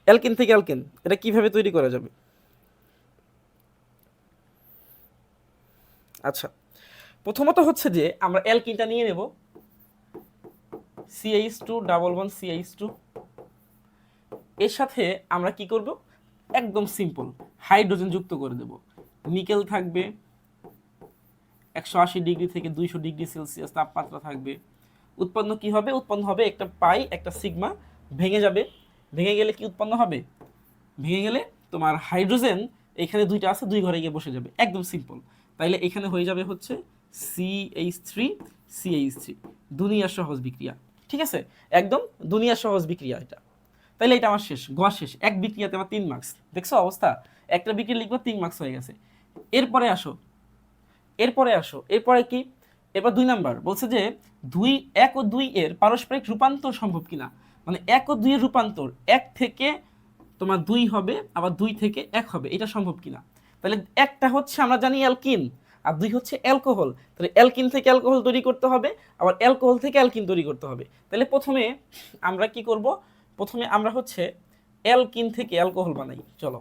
অ্যালকিন থেকে অ্যালকেন এটা কিভাবে তৈরি করা যাবে? আচ্ছা, প্রথমত হচ্ছে যে আমরা অ্যালকিনটা নিয়ে নেব, CH2 ডাবল বন্ড CH2। এর সাথে আমরা কি করব, একদম সিম্পল হাইড্রোজেন যুক্ত করে দেব। নিকেল থাকবে, 180 ডিগ্রি থেকে 200 ডিগ্রি সেলসিয়াস তাপমাত্রা থাকবে। উৎপন্ন কি হবে, উৎপন্ন হবে একটা পাই, একটা সিগমা ভেঙে যাবে। ভেঙে গেলে কি উৎপন্ন হবে, ভেঙে গেলে তোমার হাইড্রোজেন এখানে দুইটা আছে, দুই ঘরে গিয়ে বসে যাবে, একদম সিম্পল। তাইলে এখানে হয়ে যাবে হচ্ছে CH3 দুনিয়ার সহজ বিক্রিয়া, ঠিক আছে, একদম দুনিয়ার সহজ বিক্রিয়া এটা। তাইলে এটা আমার শেষ, গ শেষ। এক বিক্রিয়াতে আমার 3 মার্কস, দেখছো অবস্থা, একটা বিক্রিয়া লিখবো 3 মার্কস হয়ে গেছে। এরপরে আসো, এরপরে কি, এরপর 2 নাম্বার বলছে যে 1 ও 2 এর পারস্পরিক রূপান্তর সম্ভব কিনা, মানে 1 ও 2 এর রূপান্তর, 1 থেকে তোমার 2 হবে, আবার 2 থেকে 1 হবে, এটা সম্ভব কিনা। তাহলে একটা হচ্ছে আমরা জানি অ্যালকিন, আর 2 হচ্ছে অ্যালকোহল। তাহলে অ্যালকিন থেকে অ্যালকোহল তৈরি করতে হবে, আবার অ্যালকোহল থেকে অ্যালকিন তৈরি করতে হবে। তাহলে প্রথমে আমরা কি করব, প্রথমে আমরা হচ্ছে অ্যালকিন থেকে অ্যালকোহল বানাই। চলো,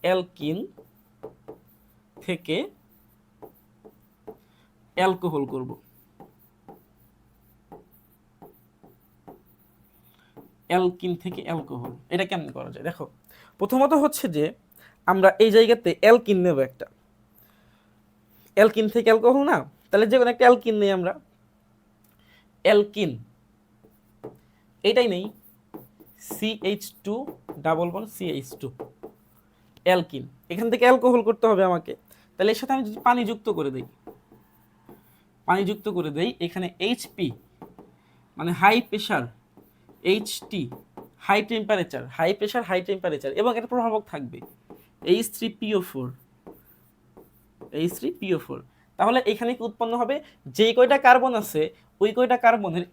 অ্যালকিন থেকে অ্যালকোহল করব। অ্যালকিন থেকে অ্যালকোহল এটা কেমন করা যায়, দেখো। প্রথমত হচ্ছে যে আমরা এই জায়গাতে অ্যালকিন নেব, একটা অ্যালকিন থেকে অ্যালকোহল না, তাহলে যে কোনো একটা অ্যালকিন নেই আমরা, অ্যালকিন এটাই নেই, CH2 double bond CH2 alkyne. এখান থেকে অ্যালকোহল করতে হবে আমাকে, তাহলে এর সাথে আমি যদি পানি যুক্ত করে দেই, এখানে HP মানে high pressure, HT high temperature, এবং একটা প্রভাবক থাকবে H3PO4। তাহলে এখানে কি উৎপন্ন হবে, যেই কয়টা কার্বন আছে ওই কয়টা কার্বনের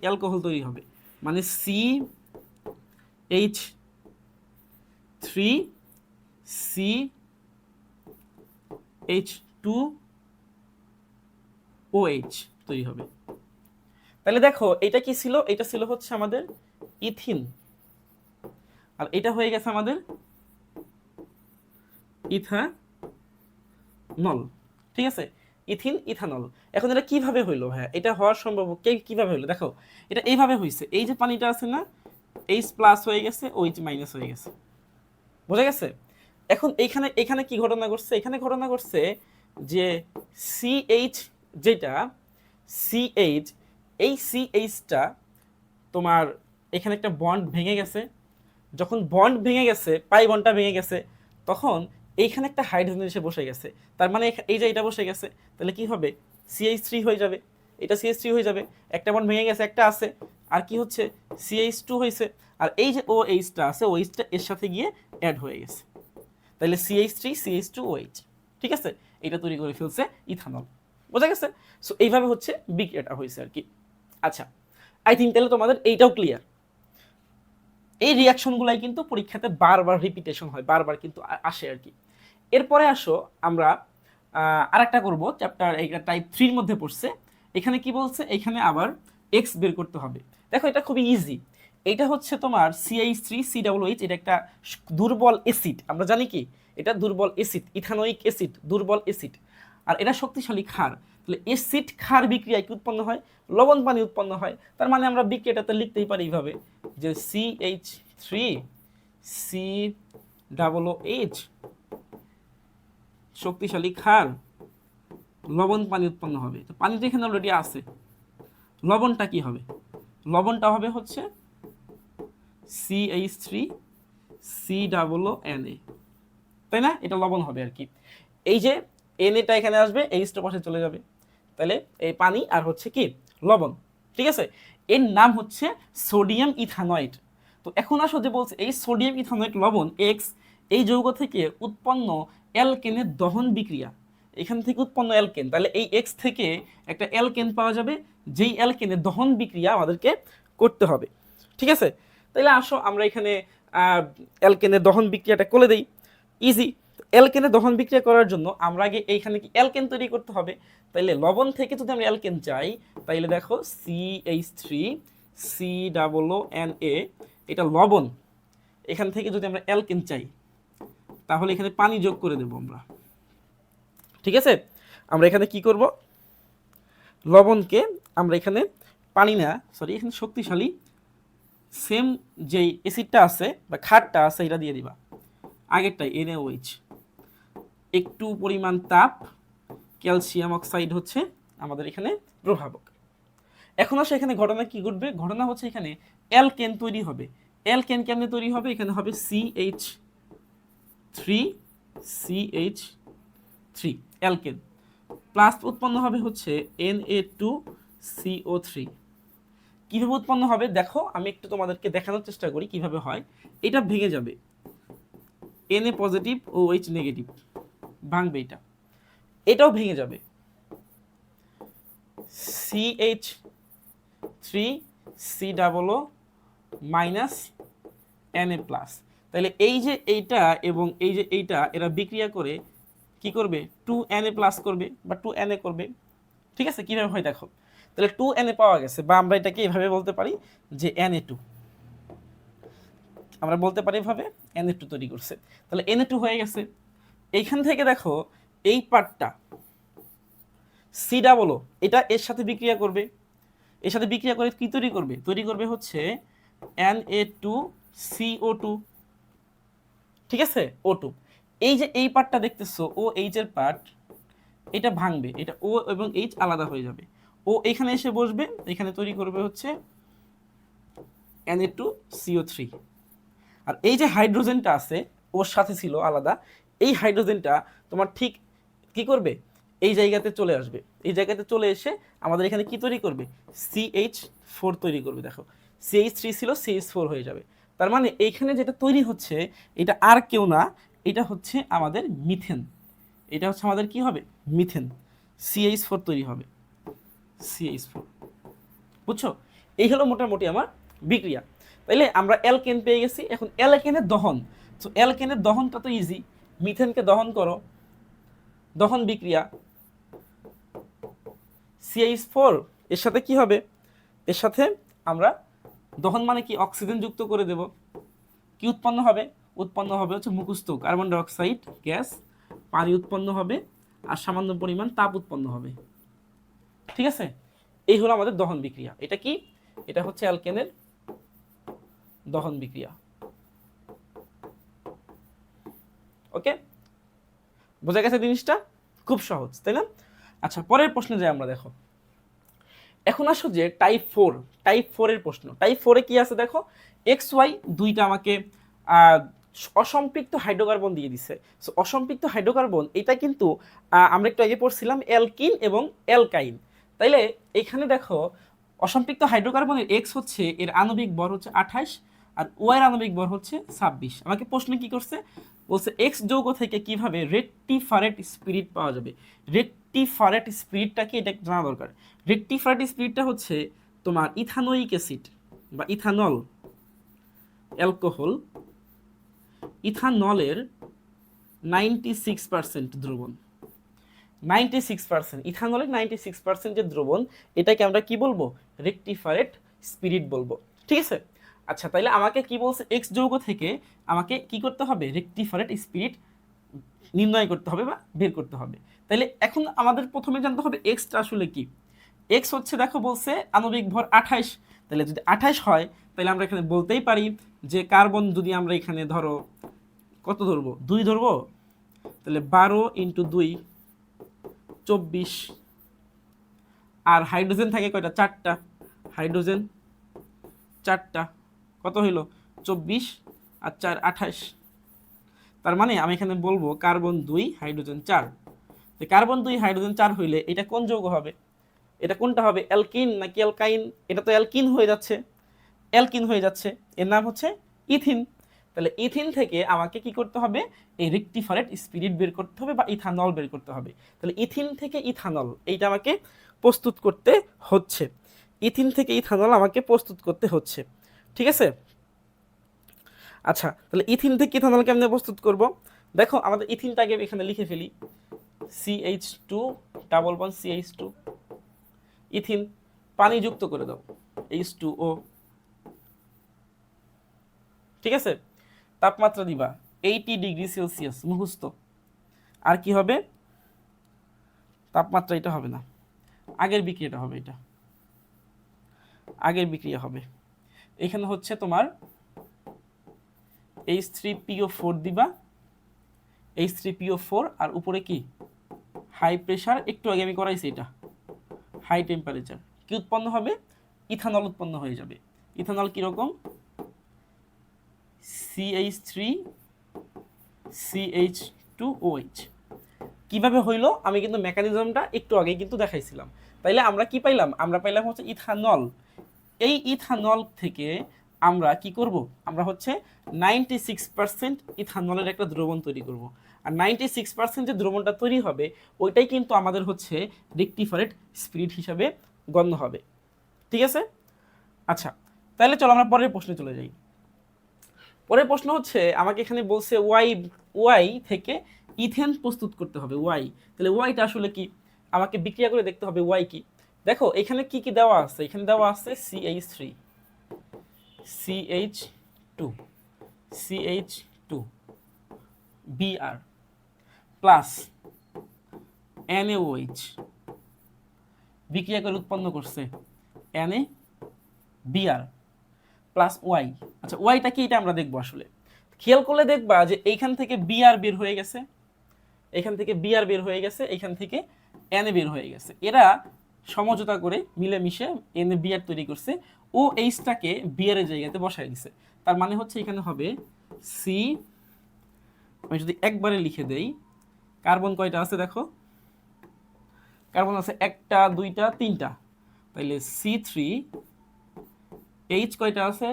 অ্যালকোহল তৈরি হবে, মানে CH3CH2OH তৈরি হবে। তাহলে দেখো এটা কি ছিল, এটা ছিল হচ্ছে আমাদের ইথিন, আর এটা হয়ে গেছে আমাদের ইথানল, ঠিক আছে, ইথিন ইথানল। এখন এটা কিভাবে হইলো ভাই, এটা হওয়ার সম্ভব কিভাবে হইলো, দেখো এটা এইভাবে হইছে, এই যে পানিটা আছে না, H+ হয়ে গেছে, OH- হয়ে গেছে, বোঝা গেছে। এখন এখানে কি ঘটনা ঘটছে, এখানে ঘটনা ঘটছে যে CH যেটা CH, এই CHটা তোমার এখানে একটা বন্ড ভেঙে গেছে, যখন বন্ড ভেঙে গেছে, পাই বন্ডটা ভেঙে গেছে, তখন এইখানে একটা হাইড্রোজেন এসে বসে গেছে, তার মানে এই যে এটা বসে গেছে, তাহলে কি হবে, CH3 হয়ে যাবে, এটা CH3 হয়ে যাবে, একটা বন্ড ভেঙে গেছে, একটা আছে, আর কি হচ্ছে CH2 হয়েছে, আর এই যে OH-টা আছে, OH-টা এর সাথে গিয়ে অ্যাড হয়ে গেছে, তাহলে CH3 CH2 OH, ঠিক আছে, এটা তৈরি করে ফেলছে ইথানল। বোঝা গেছে? সো এইভাবে হচ্ছে বিক্রিয়াটা হয়েছে আর কি। আচ্ছা, আই থিঙ্ক তাহলে তোমাদের এইটাও ক্লিয়ার। এই রিয়াকশনগুলাই কিন্তু পরীক্ষাতে বারবার রিপিটেশন হয়, বারবার কিন্তু আসে আর কি। এরপরে আসো আমরা আরেকটা করব, চ্যাপ্টার এইটা টাইপ 3 এর মধ্যে পড়ছে। এখানে কি বলছে, এখানে আবার এক্স বের করতে হবে। দেখো এটা খুবই ইজি, এটা হচ্ছে তোমার CH3COOH, এটা একটা দুর্বল অ্যাসিড, আমরা জানি কি এটা দুর্বল অ্যাসিড, ইথানোয়িক অ্যাসিড, দুর্বল অ্যাসিড, আর এটা শক্তিশালী ক্ষার। তাহলে অ্যাসিড ক্ষার বিক্রিয়ায় কি উৎপন্ন হয়, লবণ পানি উৎপন্ন হয়। তার মানে আমরা বিক্রিয়াটাতে লিখতেই পারি এইভাবে যে CH3COOH শক্তিশালী ক্ষার, লবণ পানি উৎপন্ন হবে। তো পানিটা এখানে অলরেডি আছে, লবণটা কি হবে, লবণটা হবে হচ্ছে CH3COONA, তাই না, এটা লবণ হবে আর কি। এই যে NA-টা এখানে আসবে, H-টা পাশে চলে যাবে, তাহলে এই পানি আর হচ্ছে কি লবণ, ঠিক আছে। এর নাম হচ্ছে সোডিয়াম ইথানয়েড। তো এখন আসো যে বলছে এই সোডিয়াম ইথানয়েড লবণ X, এই যৌগ থেকে উৎপন্ন অ্যালকেনের দহন বিক্রিয়া, এখান থেকে উৎপন্ন অ্যালকেন, তাহলে এই X থেকে একটা অ্যালকেন পাওয়া যাবে, যেই অ্যালকেনের দহন বিক্রিয়া আমাদেরকে করতে হবে, ঠিক আছে। তাহলে আসো আমরা এখানে অ্যালকেনের দহন বিক্রিয়াটা করে দেই, ইজি। অ্যালকেনের দহন বিক্রিয়া করার জন্য আমরা আগে এইখানে কি অ্যালকেন তৈরি করতে হবে, তাইলে লবণ থেকে যদি আমরা অ্যালকেন চাই, তাইলে দেখো CH3COONA, এটা লবণ, এখান থেকে যদি আমরা অ্যালকেন চাই তাহলে এখানে পানি যোগ করে দেব আমরা, ঠিক আছে। আমরা এখানে কি করব, লবণকে আমরা এখানে পানি না, সরি এখানে শক্তিশালী সেম যেই অ্যাসিডটা আছে বা ক্ষারটা আছে এটা দিয়ে দিবা, আগেরটাই NaOH, একটু পরিমাণ তাপ, ক্যালসিয়াম অক্সাইড হচ্ছে আমাদের এখানে প্রভাবক। এখন আসলে এখানে ঘটনা কি ঘটবে, ঘটনা হচ্ছে এখানে অ্যালকেন তৈরি হবে। অ্যালকেন কেমনে তৈরি হবে, এখানে হবে CH3 অ্যালকেন, প্লাস উৎপন্ন হবে হচ্ছে Na2CO3। কিভাবে উৎপন্ন হবে দেখো, আমি একটু তোমাদেরকে দেখানোর চেষ্টা করি কিভাবে হয়। এটা ভেঙে যাবে, Na পজিটিভ ও OH নেগেটিভ ভাঙবে, এটাও ভেঙে যাবে, CH3COO মাইনাস Na প্লাস। তাহলে এই যে এইটা এবং এই যে এইটা এরা বিক্রিয়া করে কি করবে, 2Na প্লাস করবে বা 2Na করবে, ঠিক আছে। কিভাবে হয় দেখো, তাহলে 2Na পাওয়া গেছে, বা আমরা এটাকে এভাবে বলতে পারি যে Na2, আমরা বলতে পারি এভাবে Na2 তৈরি করছে, তাহলে Na2 হয়ে গেছে। এইখান থেকে দেখো এই পার্টটা COO, এটা এর সাথে বিক্রিয়া করবে, এর সাথে বিক্রিয়া করে কি তৈরি করবে, তৈরি করবে হচ্ছে Na2CO2, ঠিক আছে, O2। এই যে এই পার্টটা দেখতেছো OH এর পার্ট, এটা ভাঙবে, এটা O এবং H আলাদা হয়ে যাবে, ও এখানে এসে বসবে, এখানে তৈরি করবে হচ্ছে Na2CO3। আর এই যে হাইড্রোজেনটা আছে ওর সাথে ছিল আলাদা, এই হাইড্রোজেনটা তোমার ঠিক কি করবে, এই জায়গাতে চলে আসবে, এই জায়গাতে চলে এসে আমাদের এখানে কি তৈরি করবে, CH4 তৈরি করবে। দেখো CH3 ছিল CH4 হয়ে যাবে, তার মানে এইখানে যেটা তৈরি হচ্ছে এটা আর কেউ না, এটা হচ্ছে আমাদের মিথেন, এটা হচ্ছে আমাদের কি হবে, মিথেন, CH4 তৈরি হবে, CH4, বুঝছো। এই হলো মোটামুটি আমার বিক্রিয়া। তাইলে আমরা অ্যালকেন পেয়ে গেছি, এখন অ্যালকেনের দহন, তো অ্যালকেনের দহনটা তো ইজি, মিথেনকে দহন করো, দহন বিক্রিয়া CH4 এর সাথে কি হবে, এর সাথে আমরা দহন মানে কি অক্সিজেন যুক্ত করে দেব, কি উৎপন্ন হবে, উৎপন্ন হবে হচ্ছে মুখস্থ কার্বন ডাই অক্সাইড গ্যাস, পানি উৎপন্ন হবে, আর সামান্য পরিমাণ তাপ উৎপন্ন হবে, ঠিক আছে। এই হলো আমাদের দহন বিক্রিয়া। এটা কি, এটা হচ্ছে অ্যালকেনের দহন বিক্রিয়া, ওকে, বোঝা গেছে জিনিসটা, খুব সহজ তাই না। আচ্ছা পরের প্রশ্নে যাই আমরা, দেখো এখন আসো যে টাইপ 4 এর প্রশ্ন। টাইপ 4-এ কি আছে দেখো, এক্স ওয়াই দুইটা আমাকে অসম্পৃক্ত হাইড্রোকার্বন দিয়ে দিছে। সো অসম্পৃক্ত হাইড্রোকার্বন এটা কিন্তু আমরা একটু আগে পড়ছিলাম অ্যালকিন এবং অ্যালকাইন। তাইলে এখানে দেখো অসম্পৃক্ত হাইড্রোকার্বনের এক্স হচ্ছে, এর আণবিক ভর হচ্ছে 28 আর ওয়াই এর আণবিক ভর হচ্ছে 26। আমাকে প্রশ্ন কি করছে, বলছে এক্স যৌগ থেকে কিভাবে রেক্টিফারেট স্পিরিট পাওয়া যাবে। রেক্টিফারেট স্পিরিটটা কি, এটা জানা দরকার। রেক্টিফারেট স্পিরিটটা হচ্ছে তোমার ইথানোয়িক অ্যাসিড বা ইথানল, অ্যালকোহল, ইথানলের 96% দ্রবণ। 96%, ইথানলের 96% যে দ্রবণ, এটাকে আমরা কি বলবো, রেক্টিফারেট স্পিরিট বলবো। ঠিক আছে, আচ্ছা তাইলে আমাকে কি বলছে, এক্স যৌগ থেকে আমাকে কি করতে হবে, রেক্টিফারেট স্পিরিট নির্ণয় করতে হবে বা বের করতে হবে। তাইলে এখন আমাদের প্রথমে জানতে হবে এক্সটা আসলে কি। এক্স হচ্ছে দেখো বলছে আণবিক ভর 28। তাহলে যদি 28 হয় তাহলে আমরা এখানে বলতেই পারি যে কার্বন যদি আমরা এখানে ধরো কত ধরবো, 2 ধরবো, তাহলে 12 × 2 24। আর হাইড্রোজেন থাকে কয়টা, 4টা, হাইড্রোজেন 4টা, কত হইল 24 আর 4 28। তার মানে আমি এখানে বলবো কার্বন 2 হাইড্রোজেন 4। তো কার্বন 2 হাইড্রোজেন 4 হইলে এটা কোন যৌগ হবে, এটা কোনটা হবে, অ্যালকিন নাকি অ্যালকাইন? এটা তো অ্যালকিন হয়ে যাচ্ছে, অ্যালকিন হয়ে যাচ্ছে, এর নাম হচ্ছে ইথিন। তাহলে ইথিন থেকে আমাকে কি করতে হবে, এই রেক্টিফারেট স্পিরিট বের করতে হবে বা ইথানল বের করতে হবে। তাহলে ইথিন থেকে ইথানল এইটা আমাকে প্রস্তুত করতে হচ্ছে, ইথিন থেকে ইথানল আমাকে প্রস্তুত করতে হচ্ছে। ঠিক আছে, আচ্ছা তাহলে ইথিন থেকে ইথানল কেমনে প্রস্তুত করব, দেখো আমাদের ইথিনটাকে এখানে লিখে ফেলি, CH2 double bond CH2, ethene পানি যুক্ত করে দাও H2O। ঠিক আছে, তাপমাত্রা দিবা 80°C, মুখস্থ। আর কি হবে, তাপমাত্রা এটা হবে না, আগের বিক্রিয়াটা হবে, এটা আগের বিক্রিয়া হবে। এখানে হচ্ছে তোমার H3PO4 দিবা, H3PO4, আর উপরে কি হাই প্রেসার, একটু আগে আমি করাইছি, এটা হাই টেম্পারেচার, কি উৎপন্ন হবে, ইথানল উৎপন্ন হয়ে যাবে। ইথানল কিরকম, CH3CH2OH। কিভাবে হইলো আমি কিন্তু মেকানিজমটা একটু আগে কিন্তু দেখাইছিলাম। তাইলে আমরা কি পাইলাম, আমরা পাইলাম হচ্ছে ইথানল। এই ইথানল থেকে আমরা কি করব, আমরা হচ্ছে 96% ইথানলের একটা দ্রবণ তৈরি করব। আর 96% যে দ্রবণটা তৈরি হবে ওইটাই কিন্তু আমাদের হচ্ছে রেক্টিফারেট স্পিরিট হিসাবে গণ্য হবে। ঠিক আছে, আচ্ছা তাহলে চলো আমরা পরের প্রশ্নে চলে যাই। পরের প্রশ্ন হচ্ছে আমাকে এখানে বলছে ওয়াই থেকে ইথেন প্রস্তুত করতে হবে, ওয়াই। তাহলে ওয়াইটা আসলে কি, আমাকে বিক্রিয়া করে দেখতে হবে ওয়াই কি। দেখো এখানে কি কি দেওয়া আছে, এখানে দেওয়া আছে CH3, CH2, CH2, Br plus NaOH, বিক্রিয়া করে উৎপন্ন করছে NaBr প্লাস ওয়াই। আচ্ছা ওয়াইটা কি, এটা আমরা দেখবো। আসলে খেয়াল করলে দেখবা যে এইখান থেকে বিআর বের হয়ে গেছে, এখান থেকে বিআর বের হয়ে গেছে, এখান থেকে এনএ বের হয়ে গেছে। এরা সমঝোতা করে মিলেমিশে এনএ বিআর তৈরি করছে, ও এইচটাকে বিআর এর জায়গাতে বসায় দিছে। তার মানে হচ্ছে এখানে হবে সি, আমি যদি একবারে লিখে দেই, কার্বন কয়টা আছে দেখো, কার্বন আছে 1টা 2টা 3টা, তাইলে C3, এইচ কয়টা আছে,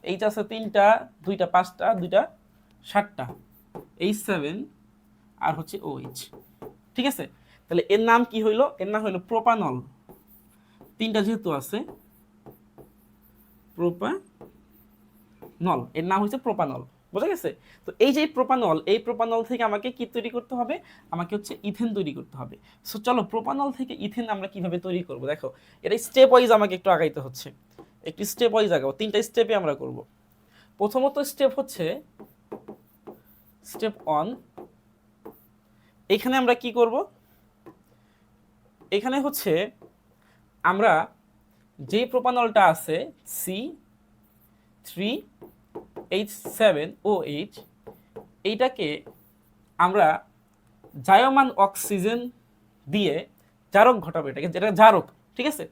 এইচ আছে 3টা 2টা 5টা 2টা 7টা, H7 আর হচ্ছে OH। ঠিক আছে, তাহলে এর নাম কি হইলো, এর নাম হইলো প্রোপানল। 3টা যেহেতু আছে, প্রোপানল, এর নাম হচ্ছে প্রোপানল। বুঝা গেছে? তো এই যে প্রোপানল, এই প্রোপানল থেকে আমাকে কি তৈরি করতে হবে, আমাকে হচ্ছে ইথেন তৈরি করতে হবে। সো চলো প্রোপানল থেকে ইথেন আমরা কিভাবে তৈরি করব। দেখো এটা স্টেপ ওয়াইজ আমাকে একটু আগাইতে হচ্ছে, একটি স্টেপ ওয়াইজ আগাবো, 3টা স্টেপে আমরা করব। প্রথমত স্টেপ হচ্ছে স্টেপ 1, এখানে আমরা কি করব, এখানে হচ্ছে আমরা যেই প্রোপানলটা আছে C3H7OH, এইটাকে আমরা জায়মান অক্সিজেন দিয়ে জারক ঘটাবো, এটাকে যেটা জারক। ঠিক আছে,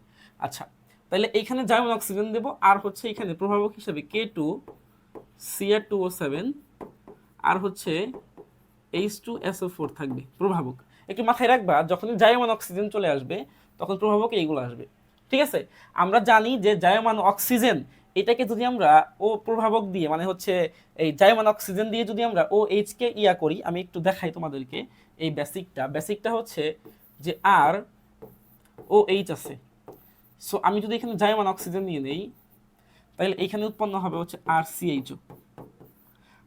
আচ্ছা, তাহলে এইখানে জার্মান অক্সিজেন দেব, আর হচ্ছে এখানে প্রভাবক হিসেবে K2Cr2O7, আর হচ্ছে H2SO4 থাকবে প্রভাবক। একটু মাথায় রাখবা, যখনই জায়মান অক্সিজেন চলে আসবে তখন প্রভাবক এইগুলো আসবে, ঠিক আছে? আমরা জানি যে জায়মান অক্সিজেন, এটাকে যদি আমরা ও প্রভাবক দিয়ে, মানে হচ্ছে এই জায়মান অক্সিজেন দিয়ে যদি আমরা ও এইচ কে ইয়া করি, আমি একটু দেখাই তোমাদেরকে। এই বেসিকটা হচ্ছে যে আর ও এইচ আছে, সো আমি যদি এখানে জায়মান অক্সিজেন নিয়ে নেই, তাহলে এখানে উৎপন্ন হবে হচ্ছে আর সিএইচও।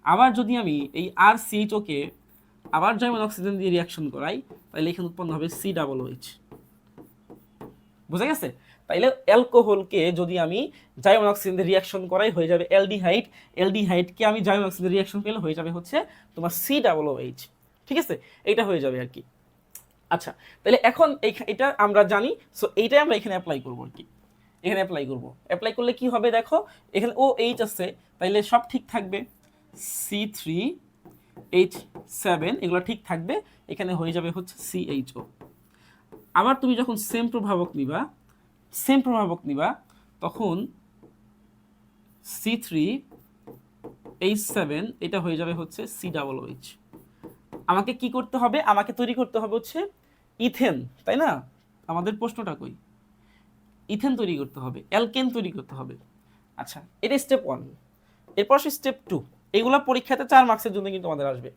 আবার যদি আমি এই আর সিএইচও কে আবার জার্মান অক্সিজেন দিয়ে রিয়াকশন করাই, তাহলে এখানে উৎপন্ন হবে COOH। বুঝা গেছে? তাইলে অ্যালকোহলকে যদি আমি জার্মান অক্সিজেন দিয়ে রিয়াকশন করাই, হয়ে যাবে অ্যালডিহাইড। অ্যালডিহাইডকে আমি জার্মান অক্সিজেন দিয়ে রিয়াকশন করলে হয়ে যাবে হচ্ছে তোমার COOH। ঠিক আছে, এটা হয়ে যাবে আর কি। আচ্ছা, তাহলে এখন এটা আমরা জানি, সো এইটাই আমরা এখানে অ্যাপ্লাই করবো আর কি। এখানে অ্যাপ্লাই করলে কি হবে দেখো, এখানে OH আছে, তাইলে সব ঠিক থাকবে। C3H7 এগুলো ঠিক থাকবে, এখানে হয়ে যাবে হচ্ছে CHO। আবার তুমি যখন সেম প্রভাবক নিবা তখন C3H7 এটা হয়ে যাবে হচ্ছে COOH। আমাকে কি করতে হবে, আমাকে তৈরি করতে হবে হচ্ছে ইথেন, তাই না? আমাদের প্রশ্নটা কই, ইথেন তৈরি করতে হবে, অ্যালকেন তৈরি করতে হবে। আচ্ছা, এটা স্টেপ 1। এরপর আসে স্টেপ 2। এগুলা পরীক্ষাতে 4 মার্কসের জন্য কিন্তু আমাদের আসবে।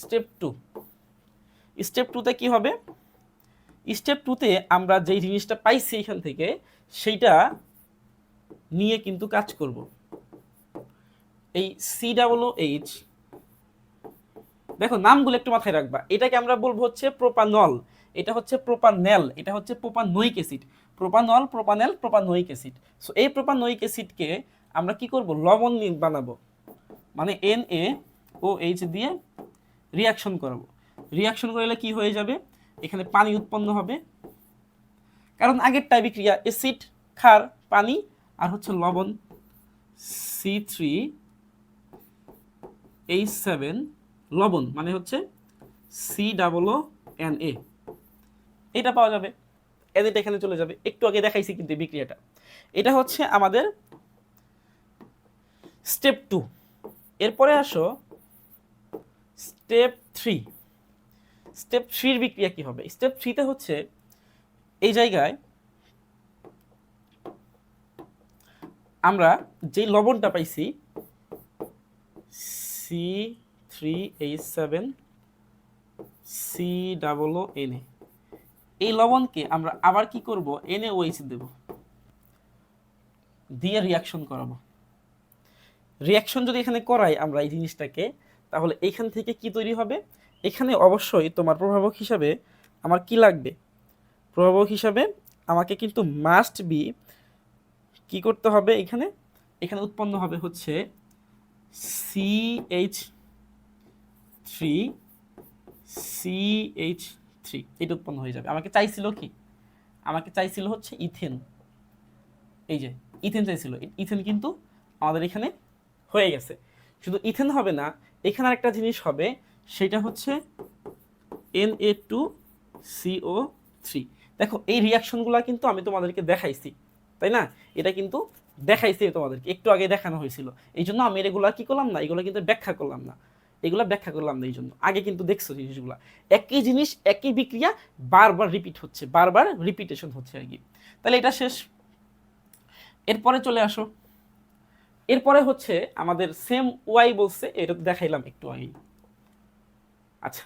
স্টেপ 2তে কি হবে, স্টেপ 2তে আমরা যেই জিনিসটা পাইছি এখান থেকে সেইটা নিয়ে কিন্তু কাজ করব। এই COOH, দেখো নামগুলো একটু মাথায় রাখবা। এটাকে আমরা বলবো হচ্ছে প্রোপানল, এটা হচ্ছে প্রোপানেল, এটা হচ্ছে propanoic acid. Propanol, প্রোপানেল, propanoic acid. So এই প্রোপানোয়িক অ্যাসিডকে আমরা কি করব, লবণ বানাবো, মানে NaOH দিয়ে রিয়াকশন করাবো। রিয়াকশন করলে কি হয়ে যাবে, এখানে পানি উৎপন্ন হবে, কারণ আগেরটা বিক্রিয়া অ্যাসিড, ক্ষার, পানি, আর হচ্ছে লবণ। C3H7 লবণ মানে হচ্ছে COONA, এটা পাওয়া যাবে। এটা এখানে চলে যাবে, একটু আগে দেখাইছি কিন্তু এই বিক্রিয়াটা। এটা হচ্ছে আমাদের স্টেপ 2। এরপরে আসো স্টেপ 3। স্টেপ 3 এর বিক্রিয়া কি হবে? স্টেপ 3তে হচ্ছে এই জায়গায় আমরা যে লবণটা পাইছি C3H7 COONA, এই লবণকে আমরা আবার কি করব, NaOH দেব, দিয়ে রিয়াকশন করাবো। রিয়াকশন যদি এখানে করাই আমরা এই জিনিসটাকে, তাহলে এখান থেকে কি তৈরি হবে, এখানে অবশ্যই তোমার প্রভাবক হিসাবে আমার কি লাগবে, প্রভাবক হিসাবে আমাকে কিন্তু মাস্ট বি কি করতে হবে, এখানে উৎপন্ন হবে হচ্ছে CH3 এটা উৎপন্ন হয়ে যাবে। আমাকে চাইছিল হচ্ছে ইথেন, এই যে ইথেন চাইছিল, ইথেন কিন্তু আমাদের এখানে হয়ে গেছে। শুধু ইথেন হবে না, এখানে আরেকটা জিনিস হবে, সেটা হচ্ছে Na2CO3। দেখো এই রিয়াকশনগুলো কিন্তু আমি তোমাদেরকে দেখাইছি, তাই না? এটা কিন্তু দেখাইছি তোমাদেরকে, একটু আগে দেখানো হয়েছিল। এই জন্য আমি এগুলো কি করলাম না, এগুলো কিন্তু ব্যাখ্যা করলাম না, এই জন্য। আগে কিন্তু দেখছো জিনিসগুলো, একই জিনিস একই বিক্রিয়া বারবার রিপিট হচ্ছে, বারবার রিপিটেশন হচ্ছে আর কি। তাহলে এটা শেষ। এরপরে চলে আসো, এরপরে হচ্ছে আমাদের সেম ওয়াই বলছে, এটা দেখাইলাম একটু আগেই। আচ্ছা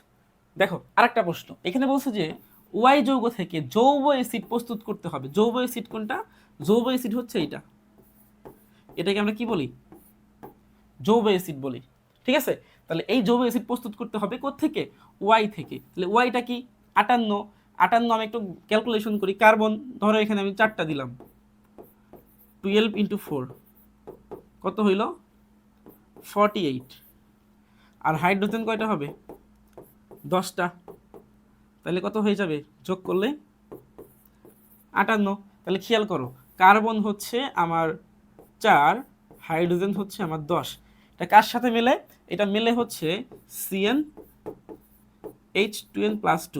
দেখো আরেকটা প্রশ্ন, এখানে বলছে যে ওয়াই যৌগ থেকে জৈব অ্যাসিড প্রস্তুত করতে হবে। জৈব অ্যাসিড কোনটা? জৈব অ্যাসিড হচ্ছে এটাকে আমরা কি বলি, জৈব অ্যাসিড বলি, ঠিক আছে? তাহলে এই জৈব অ্যাসিড প্রস্তুত করতে হবে কোত্থেকে, ওয়াই থেকে। তাহলে ওয়াইটা কি 58, আমি একটু ক্যালকুলেশন করি। কার্বন ধরো এখানে আমি 4টা দিলাম, 12 × 4 কত হইল, 48। আর হাইড্রোজেন কয়টা হবে, 10টা। তাহলে কত হয়ে যাবে, যোগ করলে 58। তাহলে খেয়াল করো, কার্বন হচ্ছে আমার 4, হাইড্রোজেন হচ্ছে আমার 10। এটা কার সাথে মেলে, এটা মেলে হচ্ছে CnH2n+2।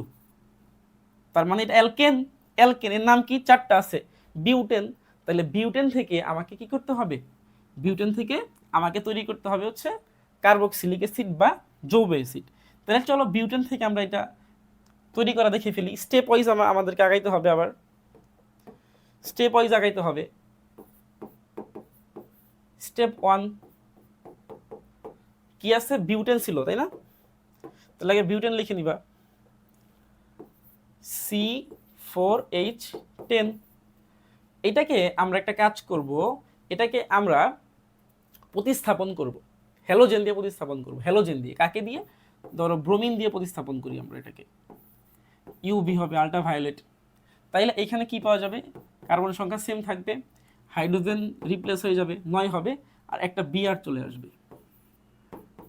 তার মানে এটা অ্যালকেন, অ্যালকেনের নাম কি? 4টা আছে, বিউটেন। তাহলে বিউটেন থেকে আমাকে কি করতে হবে? বিউটেন থেকে আমাকে তৈরি করতে হবে হচ্ছে কার্বক্সিলিক অ্যাসিড বা যৌগ অ্যাসিড। তাহলে চলো বিউটেন থেকে আমরা এটা তৈরি করা দেখে ফেলি। স্টেপ ওয়াইজ আমাদেরকে আগাইতে হবে, আবার স্টেপ ওয়াইজ আগাইতে হবে। স্টেপ 1 কি আছে? বিউটেন ছিল, তাই না? তাহলে আগে বিউটেন লিখে নিবা, C4H10। এটাকে আমরা একটা কাজ করব, এটাকে আমরা প্রতিস্থাপন করব, হ্যালোজেন দিয়ে প্রতিস্থাপন করব। হ্যালোজেন দিয়ে, কাকে দিয়ে? ধরো ব্রোমিন দিয়ে প্রতিস্থাপন করি আমরা এটাকে, ইউভি হবে, আল্ট্রাভায়োলেট। তাইলে এখানে কি পাওয়া যাবে? কার্বনের সংখ্যা সেম থাকবে, হাইড্রোজেন রিপ্লেস হয়ে যাবে, 9 হবে, আর একটা বিআর চলে আসবে,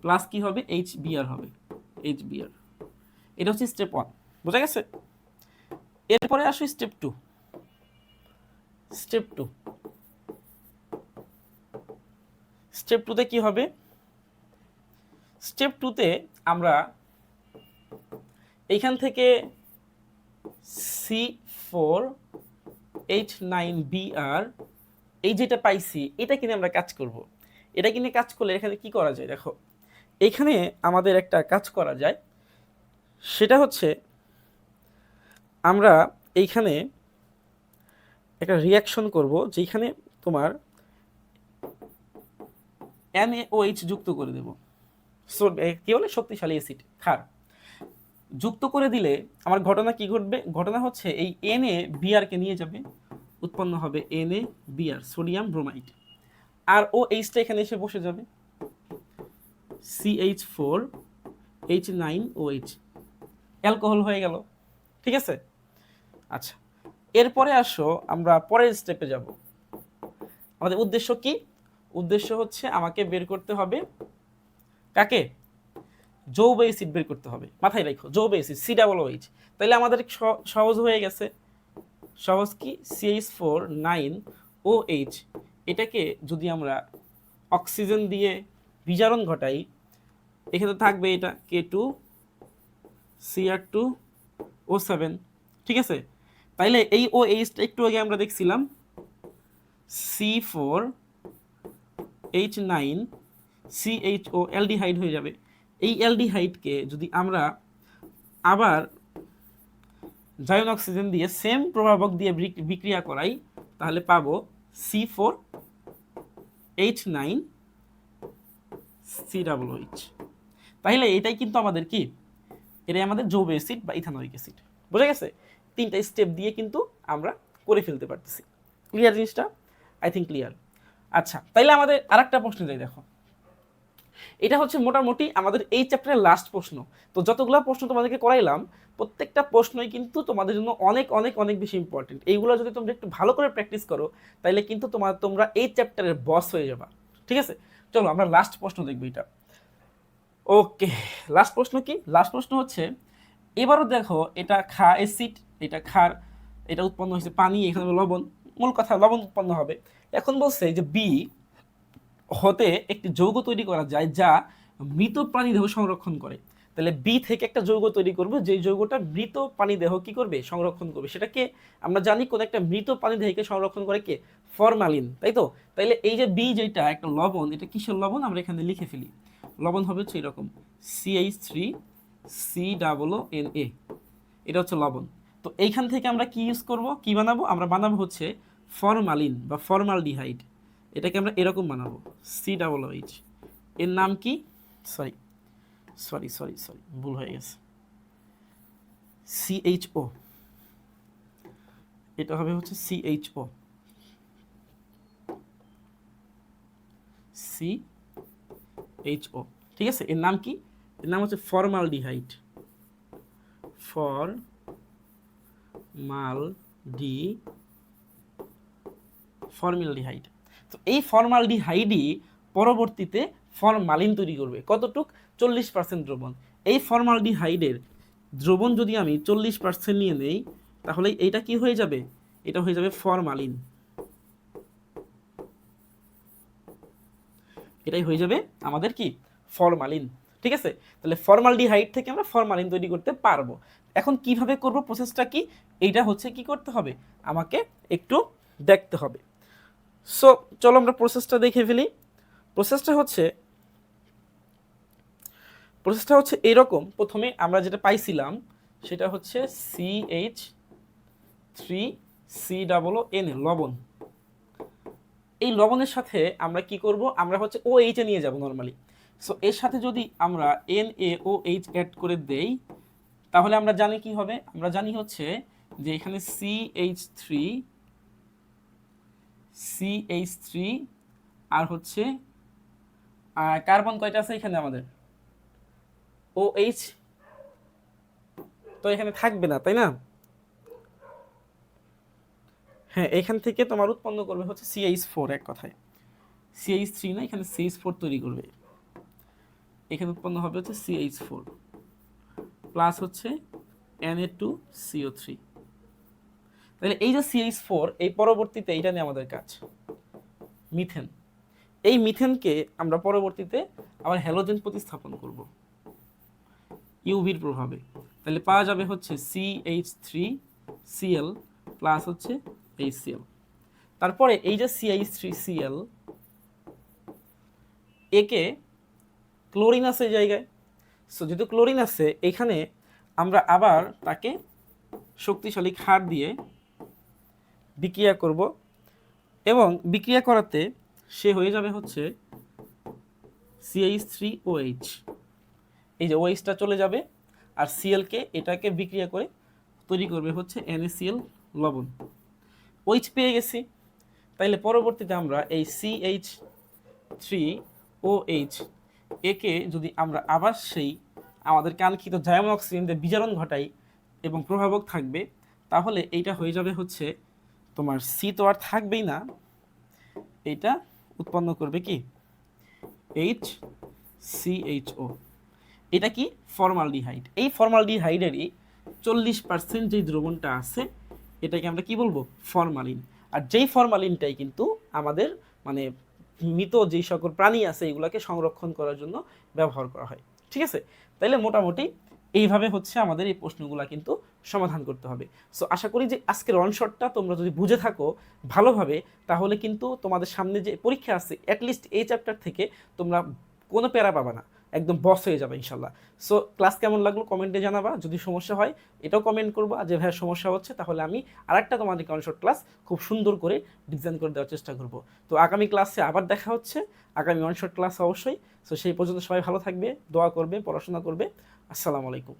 প্লাস কি হবে? HBr হবে, HBr। এটা হচ্ছে স্টেপ 1, বোঝা গেছে? এরপরে আসো স্টেপ 2। স্টেপ 2, স্টেপ 2তে কি হবে? স্টেপ 2তে আমরা এইখান থেকে C4H9Br এই যেটা পাইছি, এটা কিনে আমরা কাজ করব। এটা কিনে কাজ করলে এখানে কি করা যায়? দেখো, এখানে আমাদের একটা কাজ করা যায়, সেটা হচ্ছে আমরা এইখানে একটা রিয়াকশন করব, যেখানে তোমার NaOH যুক্ত করে দেব। কি বলে? শক্তিশালী অ্যাসিড, ক্ষার যুক্ত করে দিলে আমার ঘটনা কি ঘটবে? ঘটনা হচ্ছে এই NaBr কে নিয়ে যাবে, উৎপন্ন হবে NaBr, সোডিয়াম ব্রোমাইড, আর OH-টা এখানে এসে বসে যাবে, CH4H9OH, অ্যালকোহল হয়ে গেল। ঠিক আছে? আচ্ছা, এরপরে আসো আমরা পরের স্টেপে যাব। আমাদের উদ্দেশ্য কি? উদ্দেশ্য হচ্ছে আমাকে বের করতে হবে কাকে? যৌগ অ্যাসিড বের করতে হবে। মাথায় রাখো, যৌগ অ্যাসিড COOH। তাহলে আমাদের সহজ হয়ে গেছে। সহজ কি? CH4 9OH, এটাকে যদি আমরা অক্সিজেন দিয়ে বিজারণ ঘটাই, এখানে থাকবে এটা K2Cr2O7। ঠিক আছে? তাইলে এই OH-টা একটু আগে আমরা দেখছিলাম C4H9CHO, অ্যালডিহাইড হয়ে যাবে। এই অ্যালডিহাইডকে যদি আমরা আবার জায়ন অক্সিজেন দিয়ে সেম প্রভাবক দিয়ে বিক্রিয়া করাই, তাহলে পাবো C4H9COOH। তাহলে এটাই কিন্তু আমাদের কি? এটাই আমাদের যৌগ অ্যাসিড বা ইথানোয়িক অ্যাসিড। বোঝা গেছে? 3টা স্টেপ দিয়ে কিন্তু আমরা করে ফেলতে পারতেছি। ক্লিয়ার জিনিসটা? I think clear. আচ্ছা, তাইলে আমাদের আরেকটা প্রশ্ন যাই, দেখো এটা হচ্ছে মোটামুটি আমাদের এই চ্যাপ্টারের লাস্ট প্রশ্ন। তো যতগুলো প্রশ্ন তোমাদেরকে করাইলাম, প্রত্যেকটা প্রশ্নই কিন্তু তোমাদের জন্য অনেক অনেক অনেক বেশি ইম্পর্টেন্ট। এইগুলো যদি তোমরা একটু ভালো করে প্র্যাকটিস করো, তাইলে কিন্তু তোমরা এই চ্যাপ্টারের বস হয়ে যাবা। ঠিক আছে? চলো আমরা লাস্ট প্রশ্ন দেখবো এটা। ওকে, লাস্ট প্রশ্ন কি? লাস্ট প্রশ্ন হচ্ছে, এবারও দেখো এটা অ্যাসিড, এটা ক্ষার, এটা উৎপন্ন হয়েছে পানি, এখানে লবণ, মূল কথা লবণ উৎপন্ন হবে। এখন বলছে যে বি হতে একটি যৌগ তৈরি করা যায় যা মৃত প্রাণীদেহ সংরক্ষণ করে। তাহলে বি থেকে একটা যৌগ তৈরি করবে, যে যৌগটা মৃত প্রাণীদেহ কি করবে? সংরক্ষণ করবে। সেটাকে আমরা জানি কোন একটা মৃত প্রাণীদেহকে সংরক্ষণ করে কে? ফরমালিন, তাই তো? তাইলে এই যে বি যেটা একটা লবণ, এটা কিসের লবণ? আমরা এখানে লিখে ফেলি। লবণ হবে হচ্ছে এরকম CH3COONA, এটা হচ্ছে লবণ। তো এইখান থেকে আমরা কি ইউজ করব? কি বানাবো? আমরা বানাবো হচ্ছে ফরমালিন বা ফর্মালডিহাইড। এটাকে আমরা এরকম বানাবো, COOH। এর নাম কি? সরি, ভুল হয়ে গেছে, CHO। এটা হবে হচ্ছে CHO, ঠিক আছে? এর নাম কি? এর নাম হচ্ছে ফর্মালডিহাইড, ফর্মালডিহাইড। তো এই ফর্মালডিহাইডই পরবর্তীতে ফরমালিন তৈরি করবে। কতটুক? 40% দ্রবণ। এই ফর্মালডিহাইডের দ্রবণ যদি আমি 40% নিয়ে নেই, তাহলে এইটা কি হয়ে যাবে? এটা হয়ে যাবে ফরমালিন। এটাই হয়ে যাবে আমাদের কি? ফরমালিন। ঠিক আছে? তাহলে ফর্মালডিহাইড থেকে আমরা ফরমালিন তৈরি করতে পারবো। এখন কিভাবে করব, প্রসেসটা কি, এইটা হচ্ছে কি করতে হবে, আমাকে একটু দেখতে হবে। সো চলো আমরা প্রসেসটা দেখে ফেলি। প্রসেসটা হচ্ছে এরকম। প্রথমে আমরা যেটা পাইছিলাম সেটা হচ্ছে CH3COON লবণ। এই লবণের সাথে আমরা কি করব, আমরা হচ্ছে OH এ নিয়ে যাব নরমালি। সো এর সাথে যদি আমরা NaOH অ্যাড করে দেই তাহলে আমরা জানি কি হবে, আমরা জানি হচ্ছে যে এখানে CH3 আর হচ্ছে কার্বন কয়টা আছে এখানে আমাদের, OH তো এখানে থাকবে না, তাই না? হ্যাঁ, এখান থেকে তোমার উৎপন্ন করবে হচ্ছে CH4, এক কথায় CH3 না, এখানে CH4 তৈরি করবে। এখানে উৎপন্ন হবে হচ্ছে CH4 প্লাস হচ্ছে Na2CO3। তাহলে এই যে CH4, এই পরবর্তীতে এইটা নিয়ে আমাদের কাজ মিথেন। এই মিথেনকে আমরা পরবর্তীতে আবার হ্যালোজেন প্রতিস্থাপন করব ইউভির প্রভাবে। তাহলে পাওয়া যাবে হচ্ছে CH3Cl প্লাস হচ্ছে HCl। তারপরে এই যে CH3Cl, একে ক্লোরিন আছে জায়গায়। সো যেহেতু ক্লোরিন আছে এখানে, আমরা আবার তাকে শক্তিশালী ক্ষার দিয়ে বিক্রিয়া করব এবং বিক্রিয়া করাতে সে হয়ে যাবে হচ্ছে CH3OH। এই যে OH টা চলে যাবে আর Cl-কে এটাকে বিক্রিয়া করে তৈরি করবে হচ্ছে NaCl লবণ। OH পেয়ে গেছি। তাইলে পরবর্তীতে আমরা এই CH3OH একে যদি আমরা আবার সেই আমাদের কাঙ্ক্ষিত জাইমন অক্সিজেন দিয়ে বিজারণ ঘটাই এবং প্রভাবক থাকবে, তাহলে এইটা হয়ে যাবে হচ্ছে তোমার সি তো আর থাকবেই না, এইটা উৎপন্ন করবে কি HCHO। এটা কি ফর্মালডিহাইড। এই ফর্মালডিহাইডেরই 40% যে দ্রবণটা আছে এটাকে আমরা কি বলবো, ফরমালিন। আর যেই ফরমালিনটাই কিন্তু আমাদের মানে মৃত যেই সকল প্রাণী আছে এগুলোকে সংরক্ষণ করার জন্য ব্যবহার করা হয়। ঠিক আছে? তাইলে মোটামুটি এইভাবে হচ্ছে আমাদের এই প্রশ্নগুলো কিন্তু সমাধান করতে হবে। সো আশা করি যে আজকের অনশটটা তোমরা যদি বুঝে থাকো ভালোভাবে, তাহলে কিন্তু তোমাদের সামনে যে পরীক্ষা আছে অ্যাটলিস্ট এই চ্যাপ্টার থেকে তোমরা কোনো প্যারা পাবা না, একদম বস হয়ে যাবে ইনশাল্লাহ। সো ক্লাস কেমন লাগলো কমেন্টে জানাবা, যদি সমস্যা হয় এটাও কমেন্ট করবা যে ভাইয়া সমস্যা হচ্ছে, তাহলে আমি আরেকটা তোমাদেরকে অনশট ক্লাস খুব সুন্দর করে ডিজাইন করে দেওয়ার চেষ্টা করব। তো আগামী ক্লাসে আবার দেখা হচ্ছে, আগামী অনশট ক্লাস অবশ্যই। সো সেই পর্যন্ত সবাই ভালো থাকবে, দোয়া করবে, পড়াশোনা করবে। আসসালামু আলাইকুম।